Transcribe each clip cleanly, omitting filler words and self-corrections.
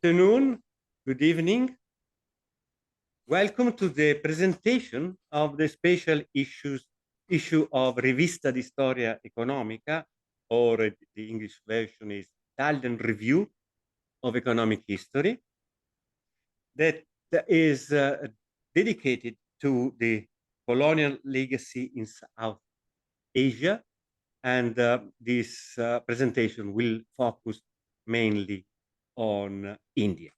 Afternoon, good evening. Welcome to the presentation of the special issue of Rivista di Storia Economica, or the English version is Italian Review of Economic History, that is dedicated to the colonial legacy in South Asia, and this presentation will focus mainly on India.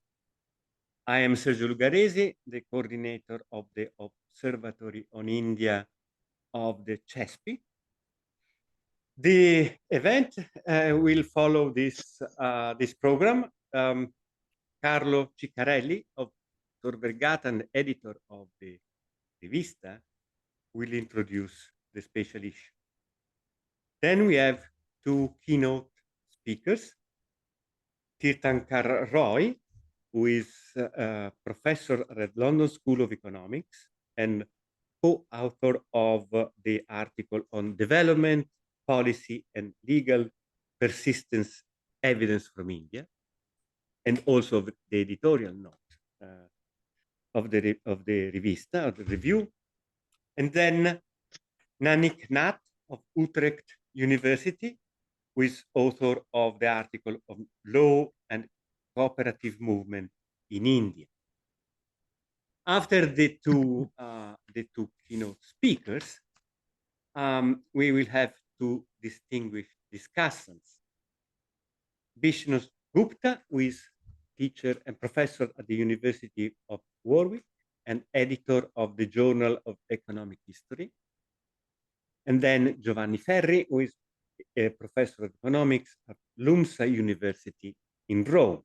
I am Sergio Lugaresi, the coordinator of the Observatory on India of the CESPI. The event will follow this program. Carlo Ciccarelli of Tor Vergata and editor of the Rivista will introduce the special issue. Then we have two keynote speakers, Tirthankar Roy, who is a professor at London School of Economics and co-author of the article on development, policy, and legal persistence evidence from India, and also the editorial note of the Rivista, of the review. And then Nanik Nat of Utrecht University, who is author of the article on law and cooperative movement in India. After the two keynote speakers, we will have two distinguished discussants. Vishnu Gupta, who is teacher and professor at the University of Warwick and editor of the Journal of Economic History. And then Giovanni Ferri, who is a professor of economics at LUMSA University in Rome.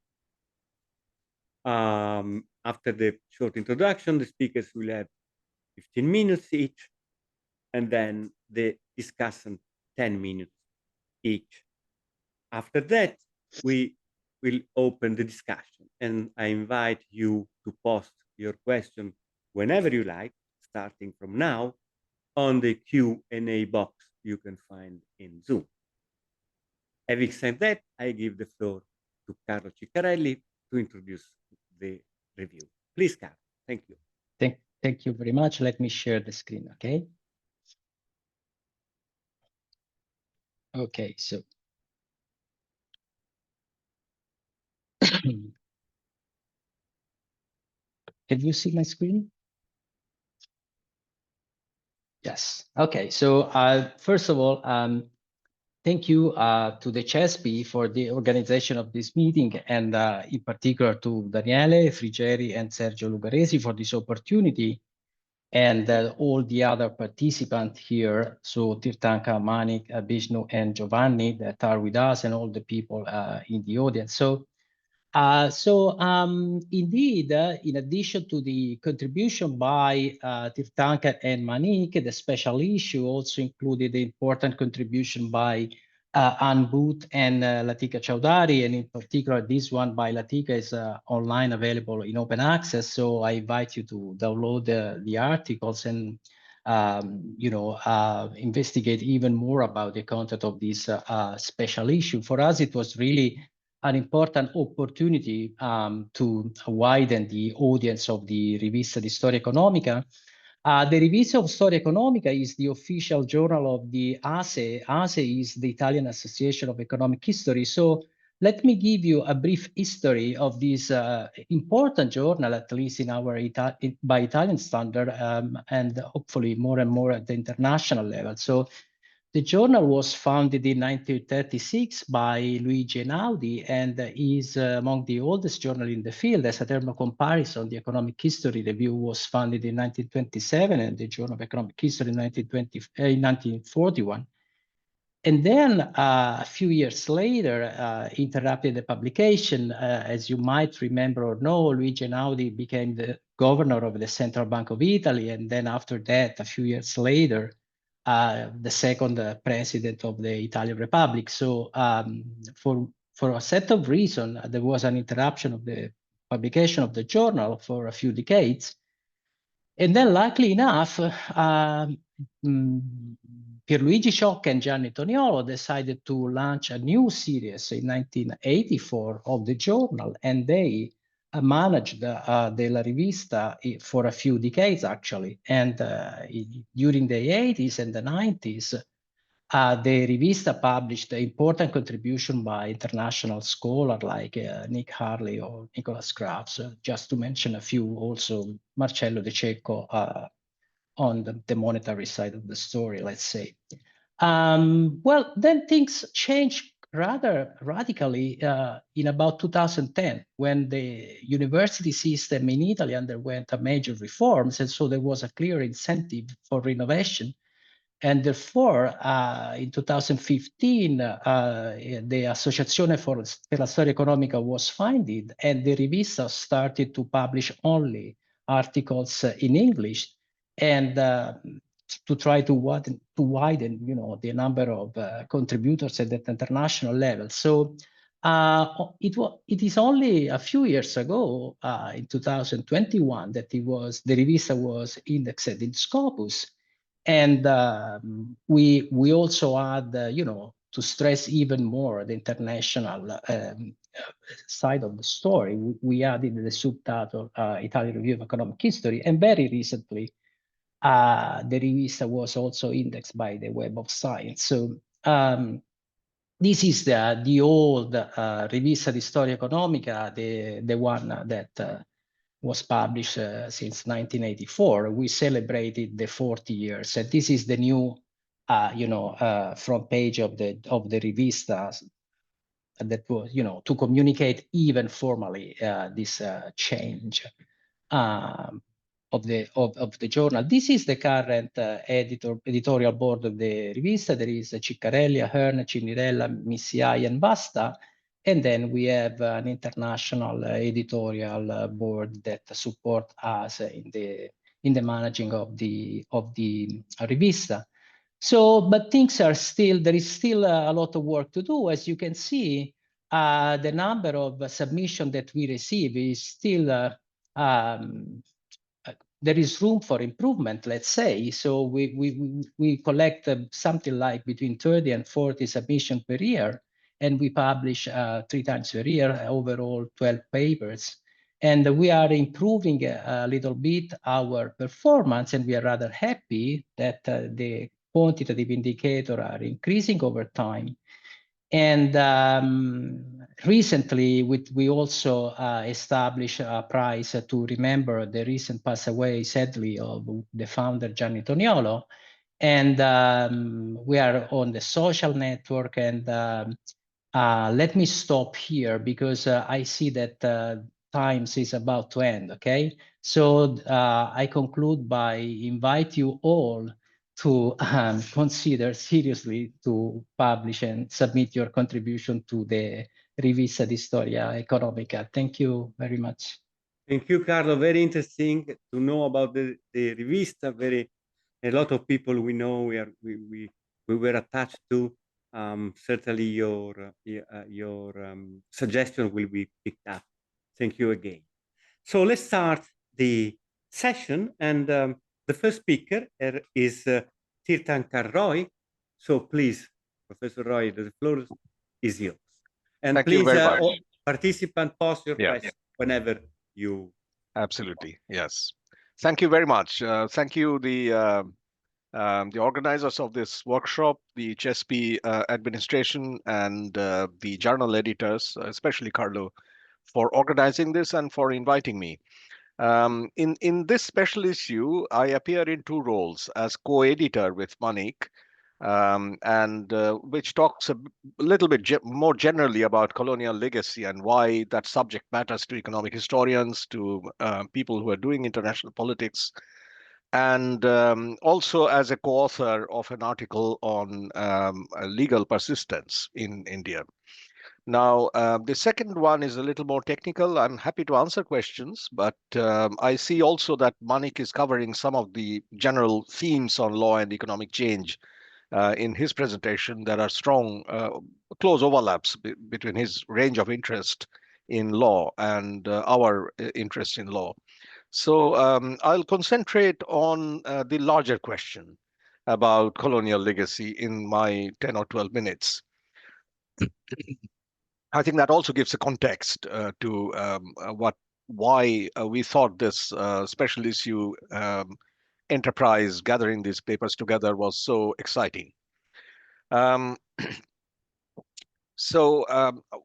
After the short introduction, the speakers will have 15 minutes each, and then the discussant 10 minutes each. After that, we will open the discussion, and I invite you to post your question whenever you like, starting from now, on the Q&A box you can find in Zoom. Having said that, I give the floor to Carlo Ciccarelli to introduce the review. Please, Carlo. Thank you. Thank you very much. Let me share the screen, okay? Okay, so. Have you seen my screen? Yes. Okay, so first of all, thank you to the CESPI for the organization of this meeting, and in particular to Daniele Frigeri and Sergio Lugaresi for this opportunity, and all the other participants here, so Tirthankar, Manik, Vishnu, and Giovanni that are with us, and all the people in the audience. So indeed, in addition to the contribution by Tirthankar and Manik, the special issue also included the important contribution by Ann Booth and Latika Chowdhury, and in particular, this one by Latika is online available in open access. So I invite you to download the articles and investigate even more about the content of this special issue. For us, it was really an important opportunity to widen the audience of the Rivista di Storia Economica. The Rivista of Storia Economica is the official journal of the ASE. ASE is the Italian Association of Economic History. So let me give you a brief history of this important journal, at least in our by Italian standard, and hopefully more and more at the international level. So the journal was founded in 1936 by Luigi Einaudi and is among the oldest journals in the field. As a term of comparison, the Economic History Review was founded in 1927 and the Journal of Economic History in 1941. And then a few years later, interrupted the publication. As you might remember or know, Luigi Einaudi became the governor of the Central Bank of Italy. And then after that, a few years later, the second president of the Italian Republic. So for a set of reasons, there was an interruption of the publication of the journal for a few decades. And then, luckily enough, Pierluigi Ciocca and Gianni Toniolo decided to launch a new series in 1984 of the journal, and they managed della Rivista for a few decades, actually. And during the 80s and the 90s, the Rivista published important contribution by international scholars like Nick Harley or Nicholas Krafts, just to mention a few, also Marcello De Cecco on the monetary side of the story, let's say. Well, then things changed rather radically in about 2010, when the university system in Italy underwent a major reforms, and so there was a clear incentive for renovation. And therefore, in 2015, the Associazione per la Storia Economica was founded, and the Rivista started to publish only articles in English, and to try to widen, the number of contributors at that international level. So it is only a few years ago, in 2021, that the Rivista was indexed in Scopus. And we also had, to stress even more the international side of the story, we added the subtitle Italian Review of Economic History. And very recently, the Rivista was also indexed by the Web of Science. So this is the old Rivista di Storia Economica, the one that was published since 1984. We celebrated the 40 years, and this is the new, front page of the Rivista that was, to communicate even formally this change of the journal. This is the current editorial board of the Rivista. There is Ciccarelli, Ahern, Cinirella, Missiai, and Basta. And then we have an international editorial board that support us in the managing of the Rivista. So, but things are still, there is still a lot of work to do. As you can see, the number of submissions that we receive is still, there is room for improvement, let's say. So we collect something like between 30 and 40 submissions per year, and we publish 3 times per year, overall 12 papers. And we are improving a little bit our performance, and we are rather happy that the quantitative indicators are increasing over time. And recently, we also established a prize to remember the recent pass away, sadly, of the founder, Gianni Toniolo. And we are on the social network. And let me stop here, because I see that times is about to end, okay? So I conclude by invite you all to consider seriously to publish and submit your contribution to the Rivista di Storia Economica. Thank you very much. Thank you, Carlo. Very interesting to know about the Rivista. A lot of people we know we were attached to. Certainly your suggestion will be picked up. Thank you again. So let's start the session, and the first speaker is Tirthankar Roy. So please, Professor Roy, the floor is yours. And Thank please, you very much. Participant, pause your question whenever you. Absolutely, yes. Thank you very much. Thank you, the organizers of this workshop, the HSP administration, and the journal editors, especially Carlo, for organizing this and for inviting me. In this special issue, I appear in 2 roles: as co-editor with Manik, and which talks a little bit more generally about colonial legacy and why that subject matters to economic historians, to people who are doing international politics, and also as a co-author of an article on legal persistence in India. Now, the second one is a little more technical. I'm happy to answer questions, but I see also that Manik is covering some of the general themes on law and economic change in his presentation. There are strong, close overlaps between his range of interest in law and our interest in law. So I'll concentrate on the larger question about colonial legacy in my 10 or 12 minutes. I think that also gives a context to why we thought this special issue enterprise gathering these papers together was so exciting. So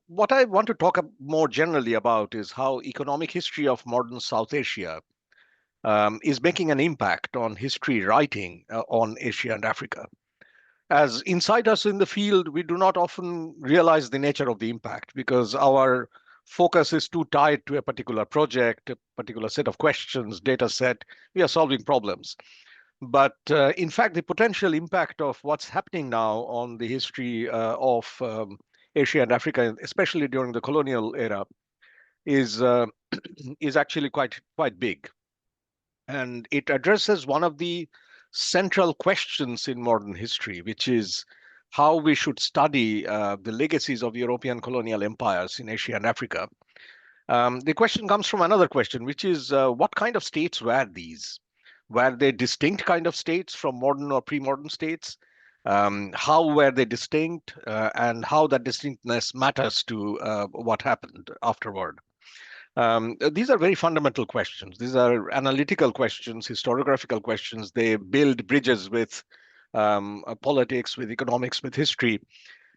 what I want to talk more generally about is how economic history of modern South Asia is making an impact on history writing on Asia and Africa. As insiders in the field, we do not often realize the nature of the impact because our focus is too tied to a particular project, a particular set of questions, data set. We are solving problems. But in fact, the potential impact of what's happening now on the history of Asia and Africa, especially during the colonial era, is is actually quite big. And it addresses one of the central questions in modern history, which is how we should study the legacies of European colonial empires in Asia and Africa. The question comes from another question, which is what kind of states were these? Were they distinct kind of states from modern or pre-modern states? How were they distinct and how that distinctness matters to what happened afterward? These are very fundamental questions. These are analytical questions, historiographical questions. They build bridges with politics, with economics, with history.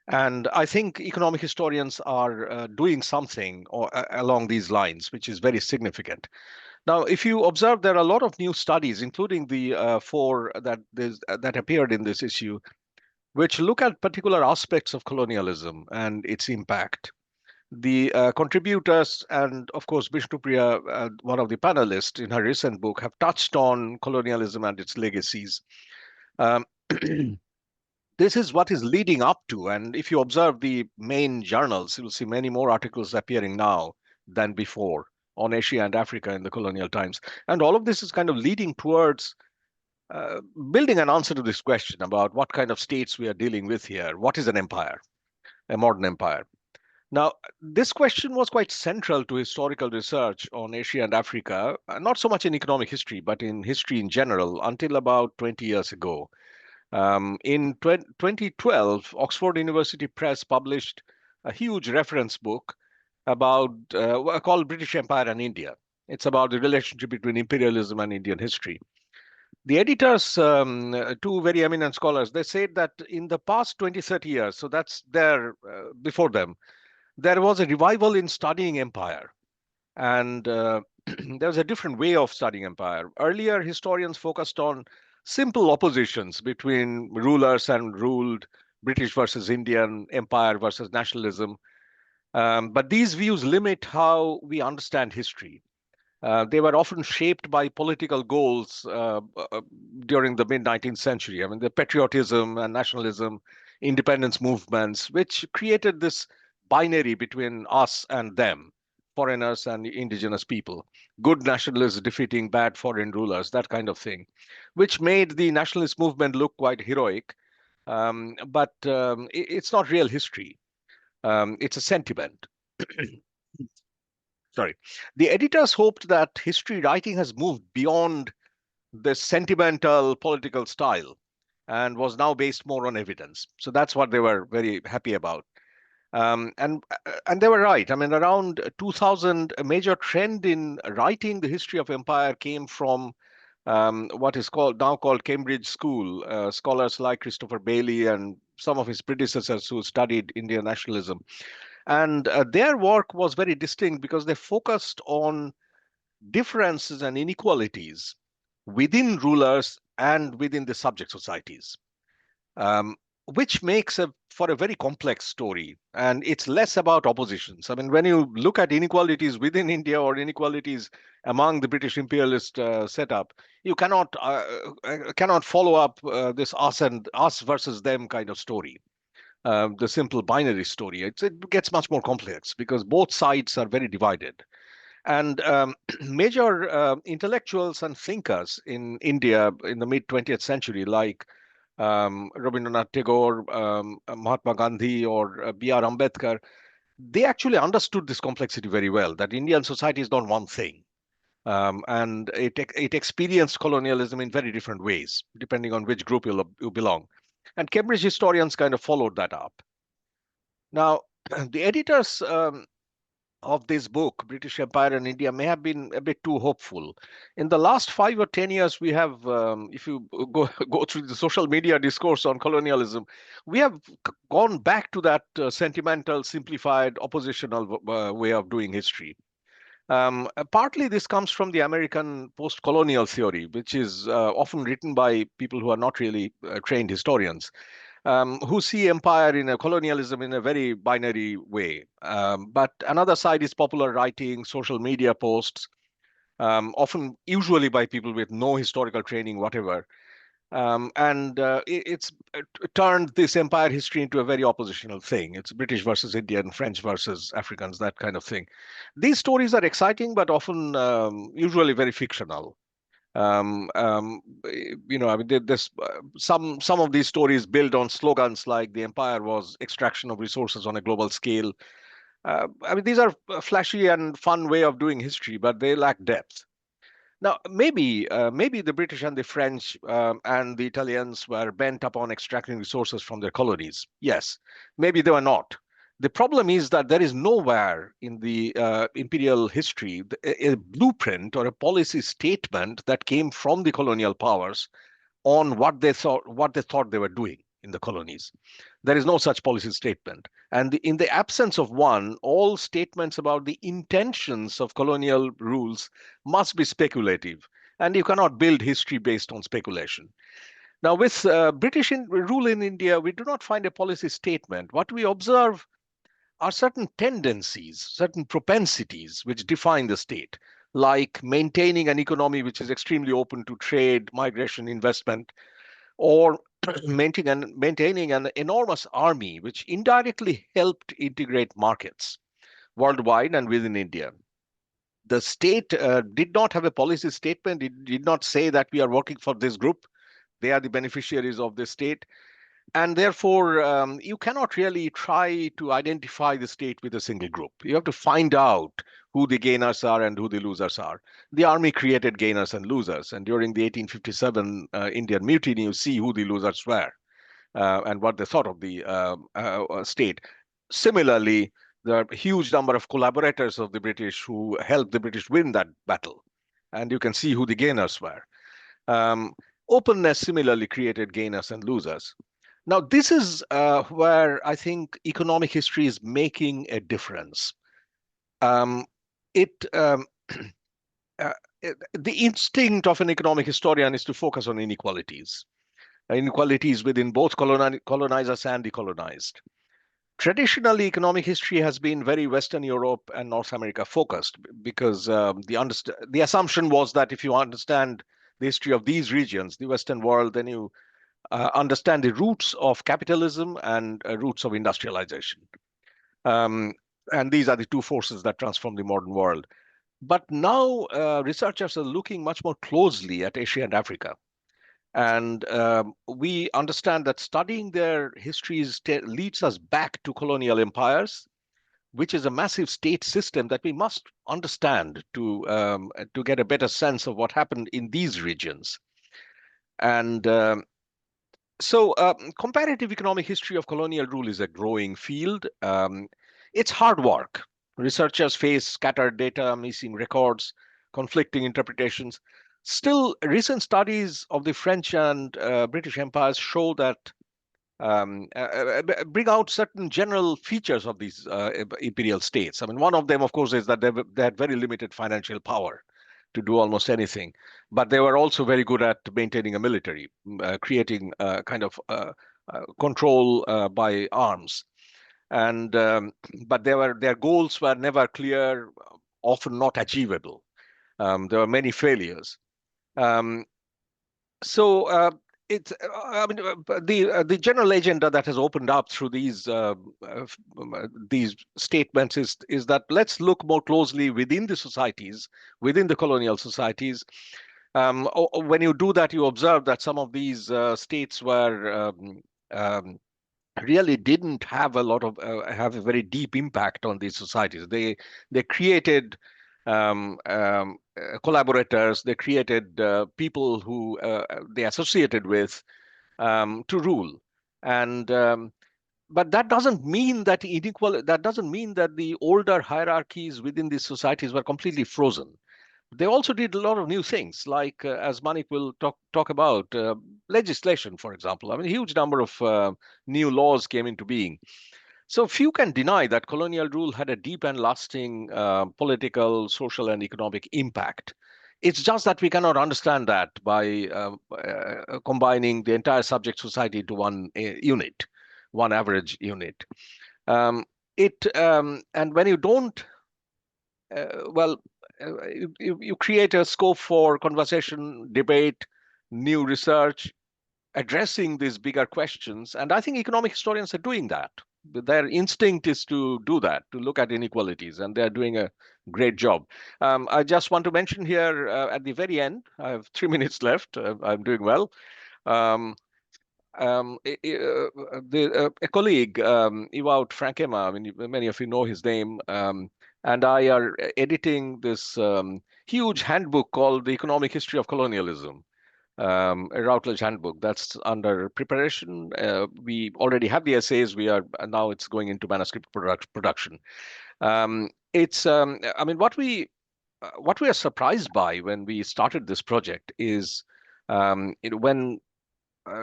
And I think economic historians are doing something along these lines, which is very significant. Now, if you observe, there are a lot of new studies, including the four that appeared in this issue, which look at particular aspects of colonialism and its impact. The contributors and, of course, Bishnupriya, one of the panelists in her recent book, have touched on colonialism and its legacies. This is what is leading up to, and if you observe the main journals, you'll see many more articles appearing now than before on Asia and Africa in the colonial times. And all of this is kind of leading towards building an answer to this question about what kind of states we are dealing with here. What is an empire, a modern empire? Now, this question was quite central to historical research on Asia and Africa, not so much in economic history, but in history in general, until about 20 years ago. In 2012, Oxford University Press published a huge reference book about called British Empire and India. It's about the relationship between imperialism and Indian history. The editors, two very eminent scholars, they said that in the past 20, 30 years, so that's there before them, there was a revival in studying empire. And there's a different way of studying empire. Earlier, historians focused on simple oppositions between rulers and ruled, British versus Indian, empire versus nationalism. But these views limit how we understand history. They were often shaped by political goals during the mid-19th century. I mean, the patriotism and nationalism, independence movements, which created this binary between us and them, foreigners and indigenous people, good nationalists defeating bad foreign rulers, that kind of thing, which made the nationalist movement look quite heroic. But it's not real history. It's a sentiment. Sorry. The editors hoped that history writing has moved beyond the sentimental political style and was now based more on evidence. So that's what they were very happy about. And they were right. I mean, around 2000, a major trend in writing the history of empire came from what is now called Cambridge School, scholars like Christopher Bailey and some of his predecessors who studied Indian nationalism. And their work was very distinct because they focused on differences and inequalities within rulers and within the subject societies, which makes for a very complex story. And it's less about oppositions. I mean, when you look at inequalities within India or inequalities among the British imperialist setup, you cannot follow up this us versus them kind of story. The simple binary story. It gets much more complex because both sides are very divided. And major intellectuals and thinkers in India in the mid-20th century, like Rabindranath Tagore, Mahatma Gandhi, or B.R. Ambedkar, they actually understood this complexity very well, that Indian society is not one thing. And it experienced colonialism in very different ways, depending on which group you belong. And Cambridge historians kind of followed that up. Now, the editors of this book, British Empire and India, may have been a bit too hopeful. In the last 5 or 10 years, we have, if you go through the social media discourse on colonialism, we have gone back to that sentimental, simplified, oppositional way of doing history. Partly this comes from the American post-colonial theory, which is often written by people who are not really trained historians, who see empire in a colonialism in a very binary way. But another side is popular writing, social media posts, often usually by people with no historical training, whatever. It's turned this empire history into a very oppositional thing. It's British versus Indian, French versus Africans, that kind of thing. These stories are exciting, but often usually very fictional. I mean, some of these stories build on slogans like "the empire was extraction of resources on a global scale." I mean, these are a flashy and fun way of doing history, but they lack depth. Now, maybe the British and the French and the Italians were bent upon extracting resources from their colonies. Yes, maybe they were not. The problem is that there is nowhere in the imperial history a blueprint or a policy statement that came from the colonial powers on what they thought they were doing in the colonies. There is no such policy statement. And in the absence of one, all statements about the intentions of colonial rules must be speculative. And you cannot build history based on speculation. Now, with British rule in India, we do not find a policy statement. What we observe are certain tendencies, certain propensities which define the state, like maintaining an economy which is extremely open to trade, migration, investment, or maintaining an enormous army which indirectly helped integrate markets worldwide and within India. The state did not have a policy statement. It did not say that we are working for this group. They are the beneficiaries of the state. And therefore, you cannot really try to identify the state with a single group. You have to find out who the gainers are and who the losers are. The army created gainers and losers. And during the 1857 Indian Mutiny, you see who the losers were and what they thought of the state. Similarly, there are a huge number of collaborators of the British who helped the British win that battle. And you can see who the gainers were. Openness similarly created gainers and losers. Now, this is where I think economic history is making a difference. The instinct of an economic historian is to focus on inequalities within both colonizers and the colonized. Traditionally, economic history has been very Western Europe and North America focused because the assumption was that if you understand the history of these regions, the Western world, then you understand the roots of capitalism and roots of industrialization. And these are the two forces that transform the modern world. But now researchers are looking much more closely at Asia and Africa. And we understand that studying their histories leads us back to colonial empires, which is a massive state system that we must understand to get a better sense of what happened in these regions. And so comparative economic history of colonial rule is a growing field. It's hard work. Researchers face scattered data, missing records, conflicting interpretations. Still, recent studies of the French and British empires show that bring out certain general features of these imperial states. I mean, one of them, of course, is that they had very limited financial power to do almost anything, but they were also very good at maintaining a military, creating kind of control by arms. And but their goals were never clear, often not achievable. There were many failures. It's I mean the general agenda that has opened up through these statements is that let's look more closely within the societies, within the colonial societies. When you do that, you observe that some of these states were really didn't have a lot of have a very deep impact on these societies. They created collaborators. They created people who they associated with to rule. And but that doesn't mean that that doesn't mean that the older hierarchies within these societies were completely frozen. They also did a lot of new things, like as Manik will talk about, legislation, for example. I mean, a huge number of new laws came into being. So few can deny that colonial rule had a deep and lasting political, social, and economic impact. It's just that we cannot understand that by combining the entire subject society into one unit, one average unit. And when you don't, well, you create a scope for conversation, debate, new research, addressing these bigger questions. And I think economic historians are doing that. Their instinct is to do that, to look at inequalities, and they're doing a great job. I just want to mention here at the very end, I have 3 minutes left. I'm doing well. A colleague, Ewout Frankema, I mean, many of you know his name, and I are editing this huge handbook called The Economic History of Colonialism, a Routledge handbook that's under preparation. We already have the essays. Now it's going into manuscript production. I mean, what we are surprised by when we started this project is when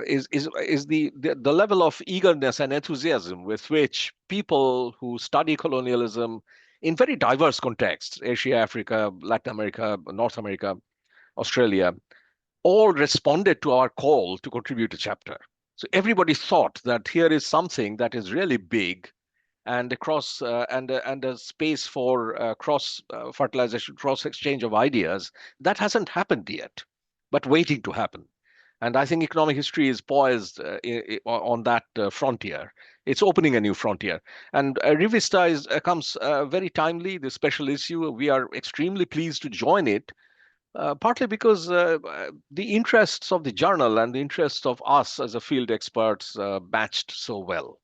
is the level of eagerness and enthusiasm with which people who study colonialism in very diverse contexts, Asia, Africa, Latin America, North America, Australia, all responded to our call to contribute a chapter. So everybody thought that here is something that is really big and across and a space for cross fertilization, cross exchange of ideas that hasn't happened yet, but waiting to happen. And I think economic history is poised on that frontier. It's opening a new frontier. And Rivista comes very timely, the special issue. We are extremely pleased to join it, partly because the interests of the journal and the interests of us as a field experts matched so well.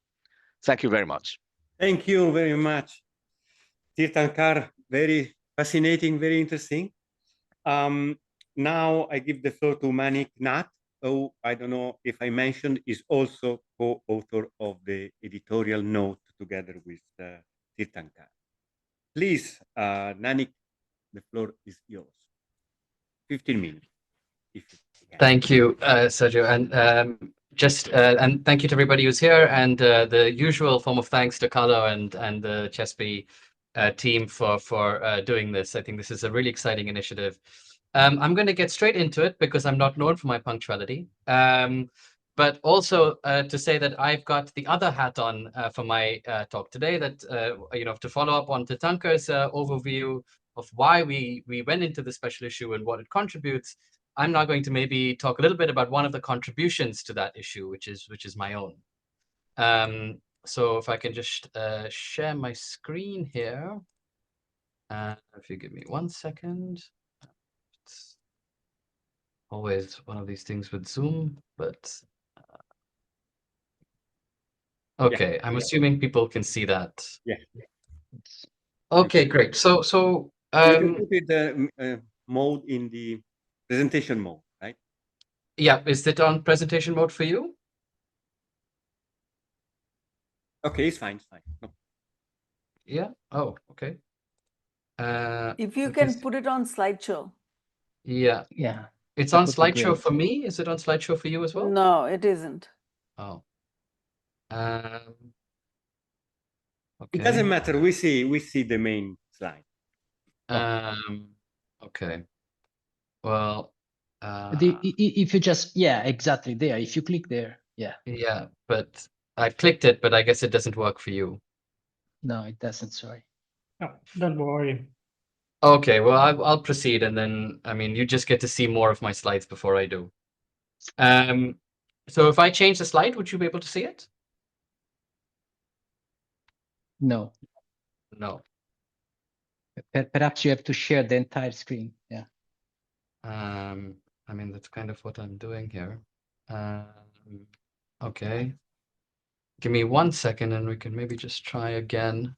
Thank you very much. Thank you very much, Tirthankar. Very fascinating, very interesting. Now I give the floor to Manik Nath, who I don't know if I mentioned is also co-author of the editorial note together with Tirthankar. Please, Nanik, the floor is yours. 15 minutes. Thank you, Sergio, and and thank you to everybody who's here, and the usual form of thanks to Carlo and the CHESP team for doing this. I think this is a really exciting initiative. I'm going to get straight into it because I'm not known for my punctuality, but also to say that I've got the other hat on for my talk today. That to follow up on Tirthankar's overview of why we went into the special issue and what it contributes. I'm now going to maybe talk a little bit about one of the contributions to that issue, which is my own. So if I can just share my screen here, if you give me 1 second. It's always one of these things with Zoom, but okay, yeah. I'm assuming people can see that. Yeah. Okay, great. So you can put it the mode in the presentation mode, right? Yeah, is it on presentation mode for you? Okay, it's fine. It's fine. No. Yeah. Oh, okay. If you can put it on slideshow. Yeah. Yeah. It's on slideshow for me. Is it on slideshow for you as well? No, it isn't. Oh. Okay. It doesn't matter. We see the main slide. Okay. Well, if you just, yeah, exactly there. If you click there, yeah. Yeah, but I clicked it, but I guess it doesn't work for you. No, it doesn't. Sorry. No, don't worry. Okay, well, I'll proceed, and then I mean, you just get to see more of my slides before I do. So if I change the slide, would you be able to see it? No. No. Perhaps you have to share the entire screen. Yeah. I mean, that's kind of what I'm doing here. Okay. Give me 1 second, and we can maybe just try again.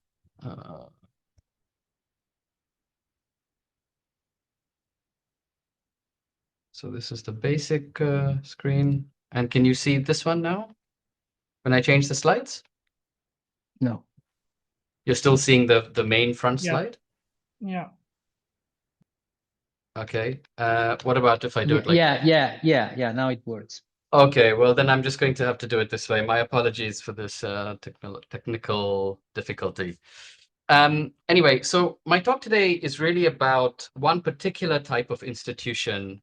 So this is the basic screen. And can you see this one now? When I change the slides? No. You're still seeing the main front slide? Yeah. Okay. What about if I do it like... Yeah. Now it works. Okay, well, then I'm just going to have to do it this way. My apologies for this technical difficulty. Anyway, so my talk today is really about one particular type of institution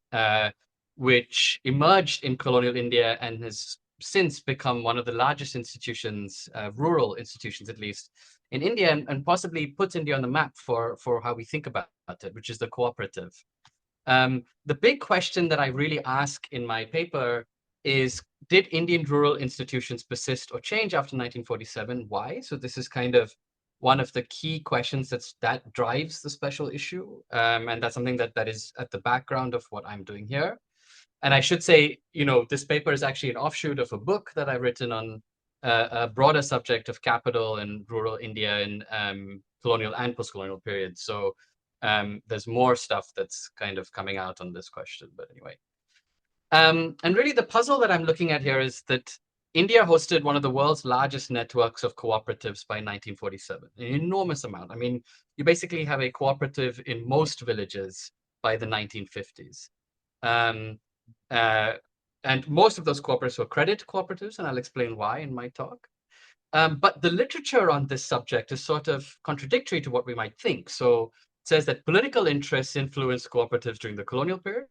which emerged in colonial India and has since become one of the largest institutions, rural institutions at least, in India, and possibly puts India on the map for how we think about it, which is the cooperative. The big question that I really ask in my paper is, did Indian rural institutions persist or change after 1947? Why? So this is kind of one of the key questions that drives the special issue. And that's something that is at the background of what I'm doing here. And I should say, this paper is actually an offshoot of a book that I've written on a broader subject of capital and rural India in colonial and post-colonial periods. So there's more stuff that's kind of coming out on this question, but anyway. And really the puzzle that I'm looking at here is that India hosted one of the world's largest networks of cooperatives by 1947, an enormous amount. I mean, you basically have a cooperative in most villages by the 1950s. And most of those cooperatives were credit cooperatives, and I'll explain why in my talk. But the literature on this subject is sort of contradictory to what we might think. So it says that political interests influenced cooperatives during the colonial period,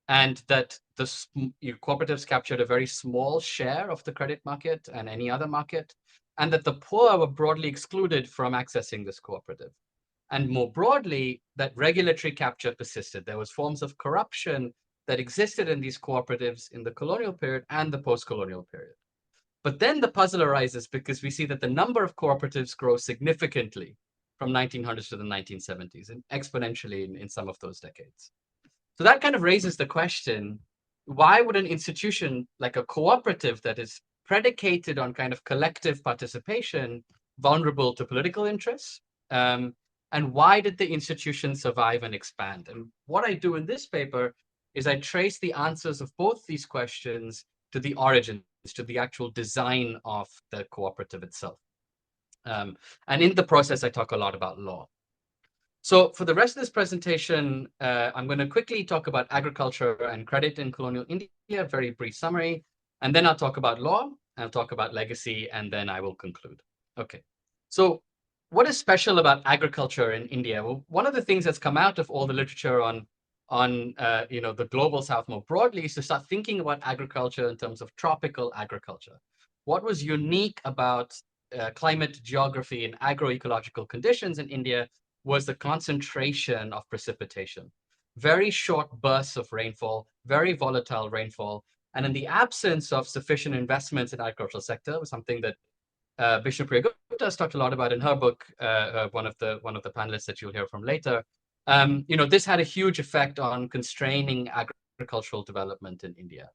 and that the cooperatives captured a very small share of the credit market and any other market, and that the poor were broadly excluded from accessing this cooperative. And more broadly, that regulatory capture persisted. There was forms of corruption that existed in these cooperatives in the colonial period and the post-colonial period. But then the puzzle arises because we see that the number of cooperatives grows significantly from 1900s to the 1970s, and exponentially in some of those decades. So that kind of raises the question, why would an institution like a cooperative that is predicated on kind of collective participation vulnerable to political interests? And why did the institution survive and expand? And what I do in this paper is I trace the answers of both these questions to the origins, to the actual design of the cooperative itself. And in the process, I talk a lot about law. So for the rest of this presentation, I'm going to quickly talk about agriculture and credit in colonial India, a very brief summary, and then I'll talk about law, I'll talk about legacy, and then I will conclude. Okay, so what is special about agriculture in India? Well, one of the things that's come out of all the literature on the global south more broadly is to start thinking about agriculture in terms of tropical agriculture. What was unique about climate, geography, and agroecological conditions in India was the concentration of precipitation. Very short bursts of rainfall, very volatile rainfall, and in the absence of sufficient investments in the agricultural sector, was something that Bishnupriya Gupta has talked a lot about in her book, one of the panelists that you'll hear from later. This had a huge effect on constraining agricultural development in India.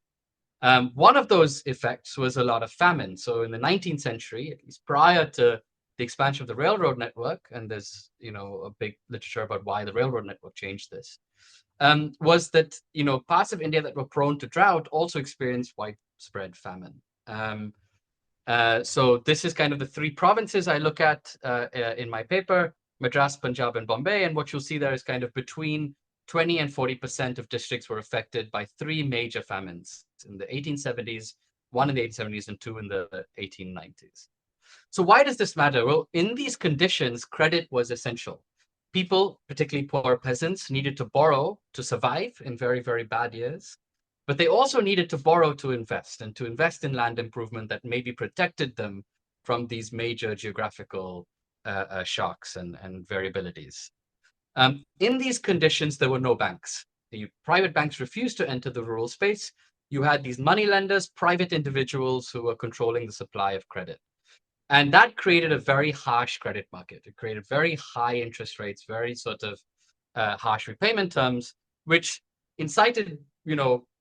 One of those effects was a lot of famine. So in the 19th century, at least prior to the expansion of the railroad network, and there's a big literature about why the railroad network changed this, was that parts of India that were prone to drought also experienced widespread famine. So this is kind of the three provinces I look at in my paper: Madras, Punjab, and Bombay. And what you'll see there is kind of between 20 and 40% of districts were affected by three major famines in the 1870s, one in the 1870s, and two in the 1890s. So why does this matter? Well, in these conditions, credit was essential. People, particularly poor peasants, needed to borrow to survive in very, very bad years. But they also needed to borrow to invest, and to invest in land improvement that maybe protected them from these major geographical shocks and variabilities. In these conditions, there were no banks. The private banks refused to enter the rural space. You had these money lenders, private individuals who were controlling the supply of credit. And that created a very harsh credit market. It created very high interest rates, very sort of harsh repayment terms, which incited,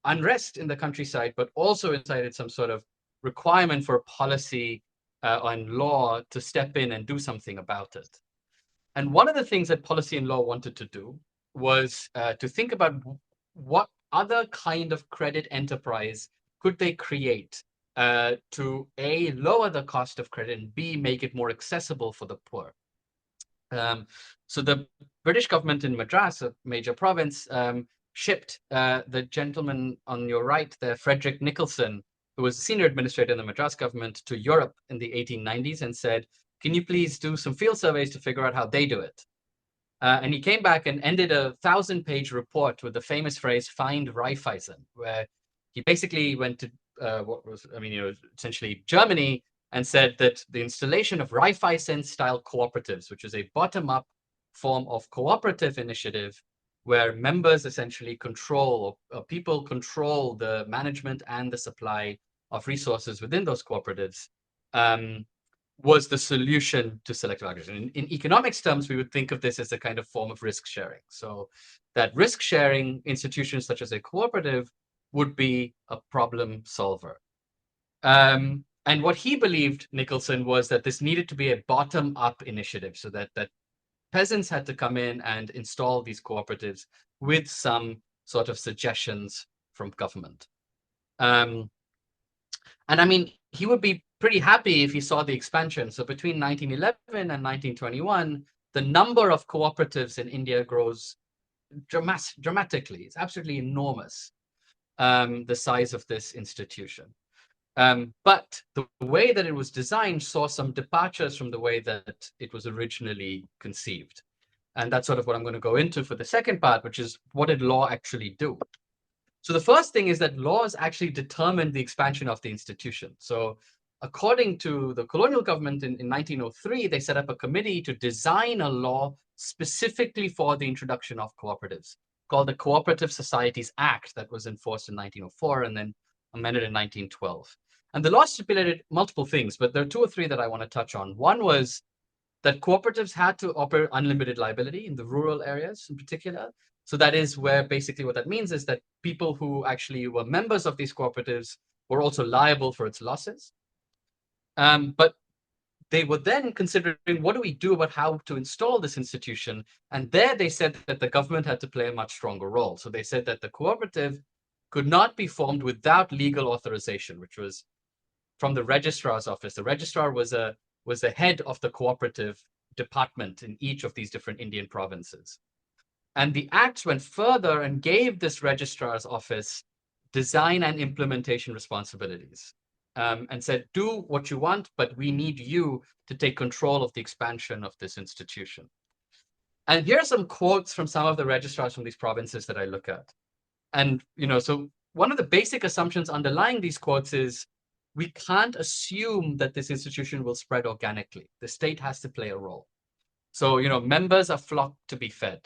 unrest in the countryside, but also incited some sort of requirement for policy on law to step in and do something about it. And one of the things that policy and law wanted to do was to think about what other kind of credit enterprise could they create to A, lower the cost of credit, and B, make it more accessible for the poor. So the British government in Madras, a major province, shipped the gentleman on your right there, Frederick Nicholson, who was a senior administrator in the Madras government, to Europe in the 1890s and said, can you please do some field surveys to figure out how they do it? And he came back and ended a 1,000-page report with the famous phrase, find Raiffeisen, where he basically went to essentially Germany, and said that the installation of Raiffeisen-style cooperatives, which is a bottom-up form of cooperative initiative, where members essentially control, or people control the management and the supply of resources within those cooperatives, was the solution to selective aggregation. In economics terms, we would think of this as a kind of form of risk sharing. So that risk sharing institutions such as a cooperative would be a problem solver. And what he believed, Nicholson, was that this needed to be a bottom-up initiative, so that peasants had to come in and install these cooperatives with some sort of suggestions from government. And I mean, he would be pretty happy if he saw the expansion. So between 1911 and 1921, the number of cooperatives in India grows dramatically. It's absolutely enormous, the size of this institution. But the way that it was designed saw some departures from the way that it was originally conceived. And that's sort of what I'm going to go into for the second part, which is what did law actually do? So the first thing is that laws actually determined the expansion of the institution. So according to the colonial government in 1903, they set up a committee to design a law specifically for the introduction of cooperatives, called the Cooperative Societies Act, that was enforced in 1904 and then amended in 1912. And the law stipulated multiple things, but there are two or three that I want to touch on. One was that cooperatives had to offer unlimited liability in the rural areas in particular. So that is where basically what that means is that people who actually were members of these cooperatives were also liable for its losses. But they were then considering, what do we do about how to install this institution? And there they said that the government had to play a much stronger role. So they said that the cooperative could not be formed without legal authorization, which was from the registrar's office. The registrar was the head of the cooperative department in each of these different Indian provinces. And the Act went further and gave this registrar's office design and implementation responsibilities, and said, do what you want, but we need you to take control of the expansion of this institution. And here are some quotes from some of the registrars from these provinces that I look at. And, so one of the basic assumptions underlying these quotes is, we can't assume that this institution will spread organically. The state has to play a role. So, members are flocked to be fed.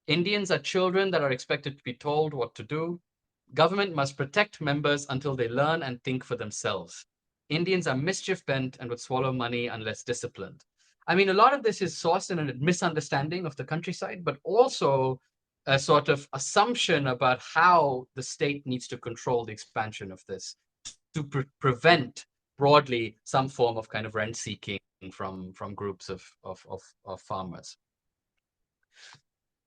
Indians are children that are expected to be told what to do. Government must protect members until they learn and think for themselves. Indians are mischief bent and would swallow money unless disciplined. I mean, a lot of this is sourced in a misunderstanding of the countryside, but also a sort of assumption about how the state needs to control the expansion of this to prevent broadly some form of kind of rent seeking from groups of farmers.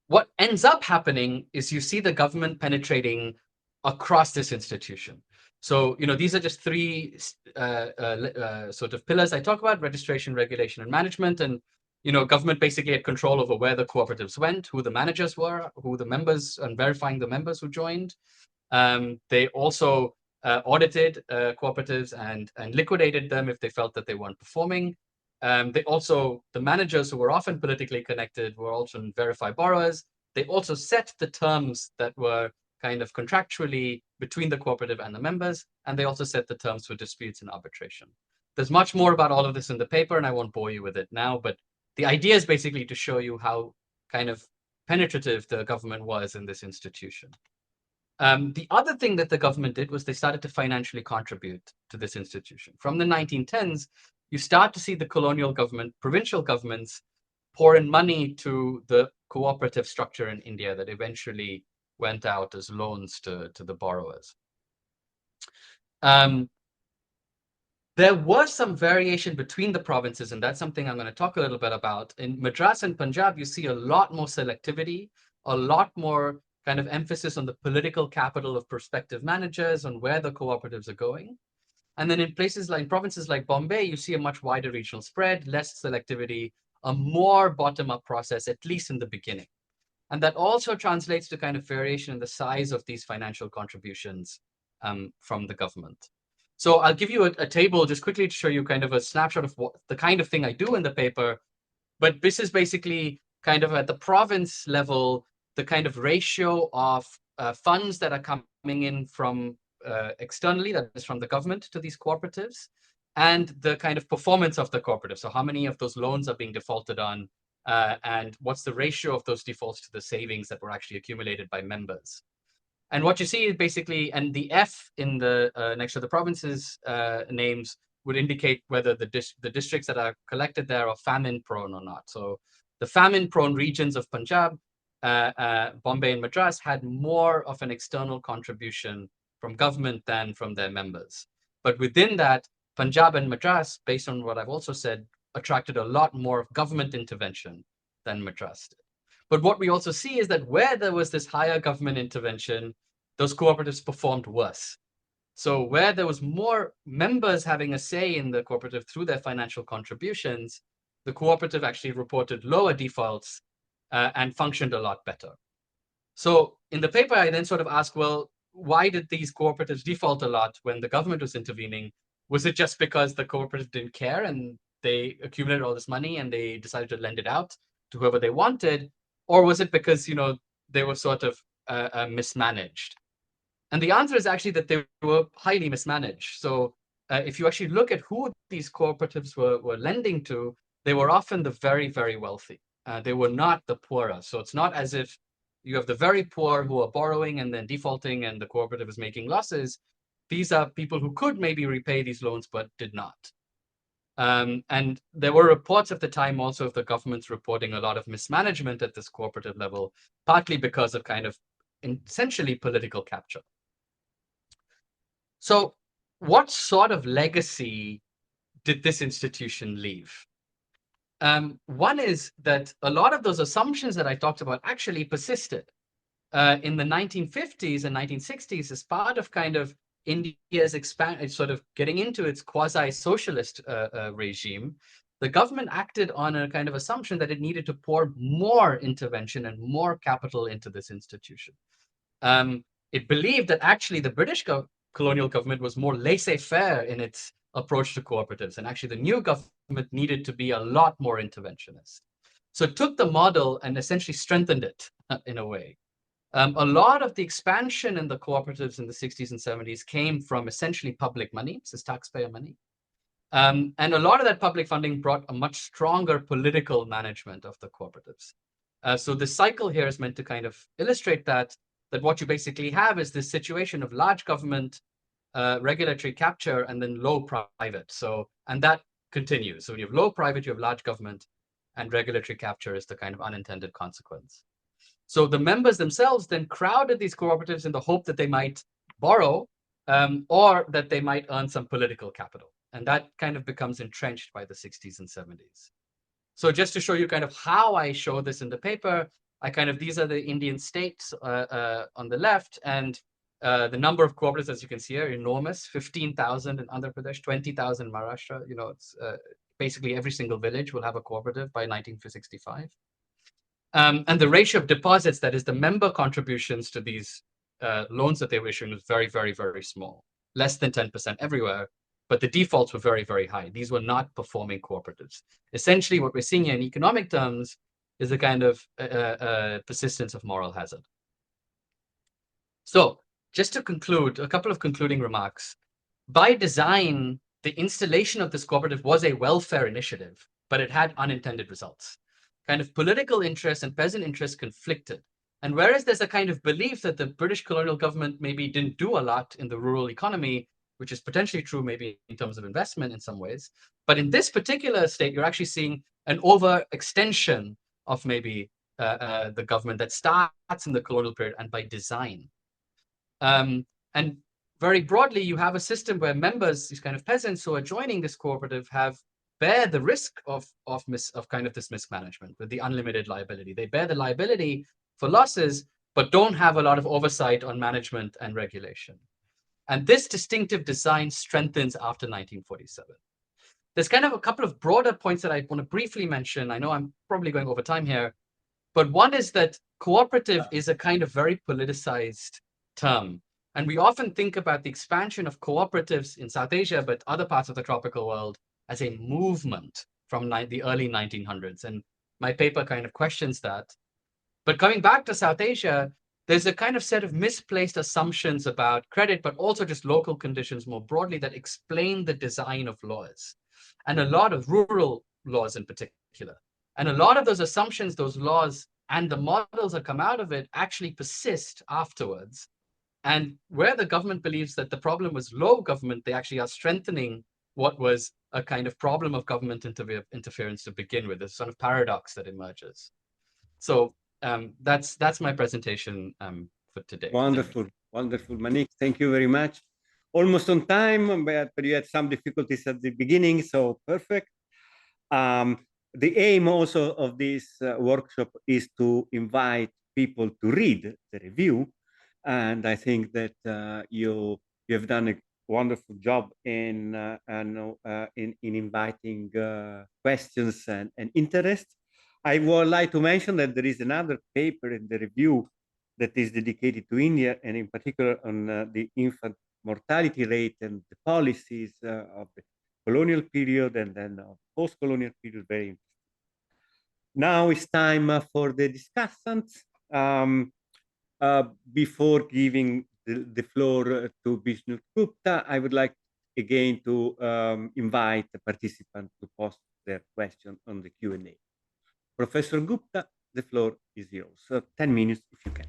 What ends up happening is you see the government penetrating across this institution. So, these are just three sort of pillars I talk about: registration, regulation, and management. And, government basically had control over where the cooperatives went, who the managers were, who the members, and verifying the members who joined. They also audited cooperatives and liquidated them if they felt that they weren't performing. The managers, who were often politically connected, were also verified borrowers. They also set the terms that were kind of contractually between the cooperative and the members, and they also set the terms for disputes and arbitration. There's much more about all of this in the paper, and I won't bore you with it now, but the idea is basically to show you how kind of penetrative the government was in this institution. The other thing that the government did was they started to financially contribute to this institution. From the 1910s, you start to see the colonial government, provincial governments, pour in money to the cooperative structure in India that eventually went out as loans to the borrowers. There was some variation between the provinces, and that's something I'm going to talk a little bit about. In Madras and Punjab, you see a lot more selectivity, a lot more kind of emphasis on the political capital of prospective managers, on where the cooperatives are going. And then in provinces like Bombay, you see a much wider regional spread, less selectivity, a more bottom-up process, at least in the beginning. And that also translates to kind of variation in the size of these financial contributions from the government. So I'll give you a table just quickly to show you kind of a snapshot of what the kind of thing I do in the paper. But this is basically kind of at the province level, the kind of ratio of funds that are coming in from externally, that is from the government, to these cooperatives, and the kind of performance of the cooperative. So how many of those loans are being defaulted on, and what's the ratio of those defaults to the savings that were actually accumulated by members. And what you see is basically, and the F in the next to the provinces names would indicate whether the districts that are collected there are famine prone or not. So the famine prone regions of Punjab, Bombay and Madras had more of an external contribution from government than from their members. But within that, Punjab and Madras, based on what I've also said, attracted a lot more of government intervention than Madras did. But what we also see is that where there was this higher government intervention, those cooperatives performed worse. So where there was more members having a say in the cooperative through their financial contributions, the cooperative actually reported lower defaults and functioned a lot better. So in the paper, I then sort of asked, well, why did these cooperatives default a lot when the government was intervening? Was it just because the cooperative didn't care and they accumulated all this money and they decided to lend it out to whoever they wanted? Or was it because, you know, they were sort of mismanaged? And the answer is actually that they were highly mismanaged. So if you actually look at who these cooperatives were lending to, they were often the very, very wealthy. They were not the poorer. So it's not as if you have the very poor who are borrowing and then defaulting and the cooperative is making losses. These are people who could maybe repay these loans, but did not. And there were reports at the time also of the government's reporting a lot of mismanagement at this cooperative level, partly because of kind of essentially political capture. So what sort of legacy did this institution leave? One is that a lot of those assumptions that I talked about actually persisted in the 1950s and 1960s as part of kind of India's sort of getting into its quasi-socialist regime. The government acted on a kind of assumption that it needed to pour more intervention and more capital into this institution. It believed that actually the British colonial government was more laissez-faire in its approach to cooperatives, and actually the new government needed to be a lot more interventionist. So it took the model and essentially strengthened it in a way. A lot of the expansion in the cooperatives in the 60s and 70s came from essentially public money, this is taxpayer money. And a lot of that public funding brought a much stronger political management of the cooperatives. So the cycle here is meant to kind of illustrate that what you basically have is this situation of large government, regulatory capture, and then low private. So, and that continues. So when you have low private, you have large government, and regulatory capture is the kind of unintended consequence. So the members themselves then crowded these cooperatives in the hope that they might borrow or that they might earn some political capital. And that kind of becomes entrenched by the 60s and 70s. So just to show you kind of how I show this in the paper, these are the Indian states on the left, and the number of cooperatives, as you can see here, enormous, 15,000 in Andhra Pradesh, 20,000 in Maharashtra. You know, it's basically every single village will have a cooperative by 1965. And the ratio of deposits, that is the member contributions to these loans that they were issuing, was very, very, very small, less than 10% everywhere. But the defaults were very, very high. These were not performing cooperatives. Essentially, what we're seeing here in economic terms is a kind of persistence of moral hazard. So just to conclude, a couple of concluding remarks. By design, the installation of this cooperative was a welfare initiative, but it had unintended results. Kind of political interests and peasant interests conflicted. And whereas there's a kind of belief that the British colonial government maybe didn't do a lot in the rural economy, which is potentially true maybe in terms of investment in some ways, but in this particular state, you're actually seeing an overextension of maybe the government that starts in the colonial period and by design. And very broadly, you have a system where members, these kind of peasants who are joining this cooperative, bear the risk of kind of this mismanagement with the unlimited liability. They bear the liability for losses, but don't have a lot of oversight on management and regulation. And this distinctive design strengthens after 1947. There's kind of a couple of broader points that I want to briefly mention. I know I'm probably going over time here, but one is that cooperative is a kind of very politicized term. And we often think about the expansion of cooperatives in South Asia, but other parts of the tropical world, as a movement from the early 1900s. And my paper kind of questions that. But coming back to South Asia, there's a kind of set of misplaced assumptions about credit, but also just local conditions more broadly that explain the design of laws, and a lot of rural laws in particular. And a lot of those assumptions, those laws, and the models that come out of it actually persist afterwards. And where the government believes that the problem was low government, they actually are strengthening what was a kind of problem of government interference to begin with, this sort of paradox that emerges. So that's my presentation for today. Wonderful, wonderful, Manik. Thank you very much. Almost on time, but you had some difficulties at the beginning, so perfect. The aim also of this workshop is to invite people to read the review, and I think that you have done a wonderful job in inviting questions and interest. I would like to mention that there is another paper in the review that is dedicated to India, and in particular on the infant mortality rate and the policies of the colonial period and then post-colonial period. Very interesting. Now it's time for the discussants. Before giving the floor to Vishnu Gupta, I would like again to invite the participants to post their question on the Q&A. Professor Gupta, the floor is yours. 10 minutes if you can.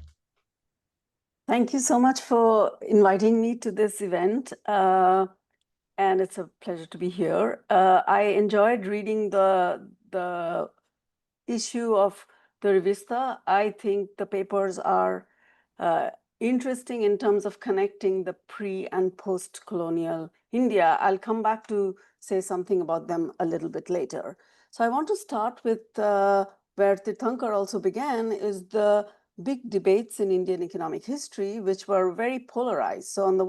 Thank you so much for inviting me to this event. And it's a pleasure to be here. I enjoyed reading the issue of the Rivista. I think the papers are interesting in terms of connecting the pre and post-colonial India. I'll come back to say something about them a little bit later. So I want to start with where Tirthankar also began, is the big debates in Indian economic history, which were very polarized. So on the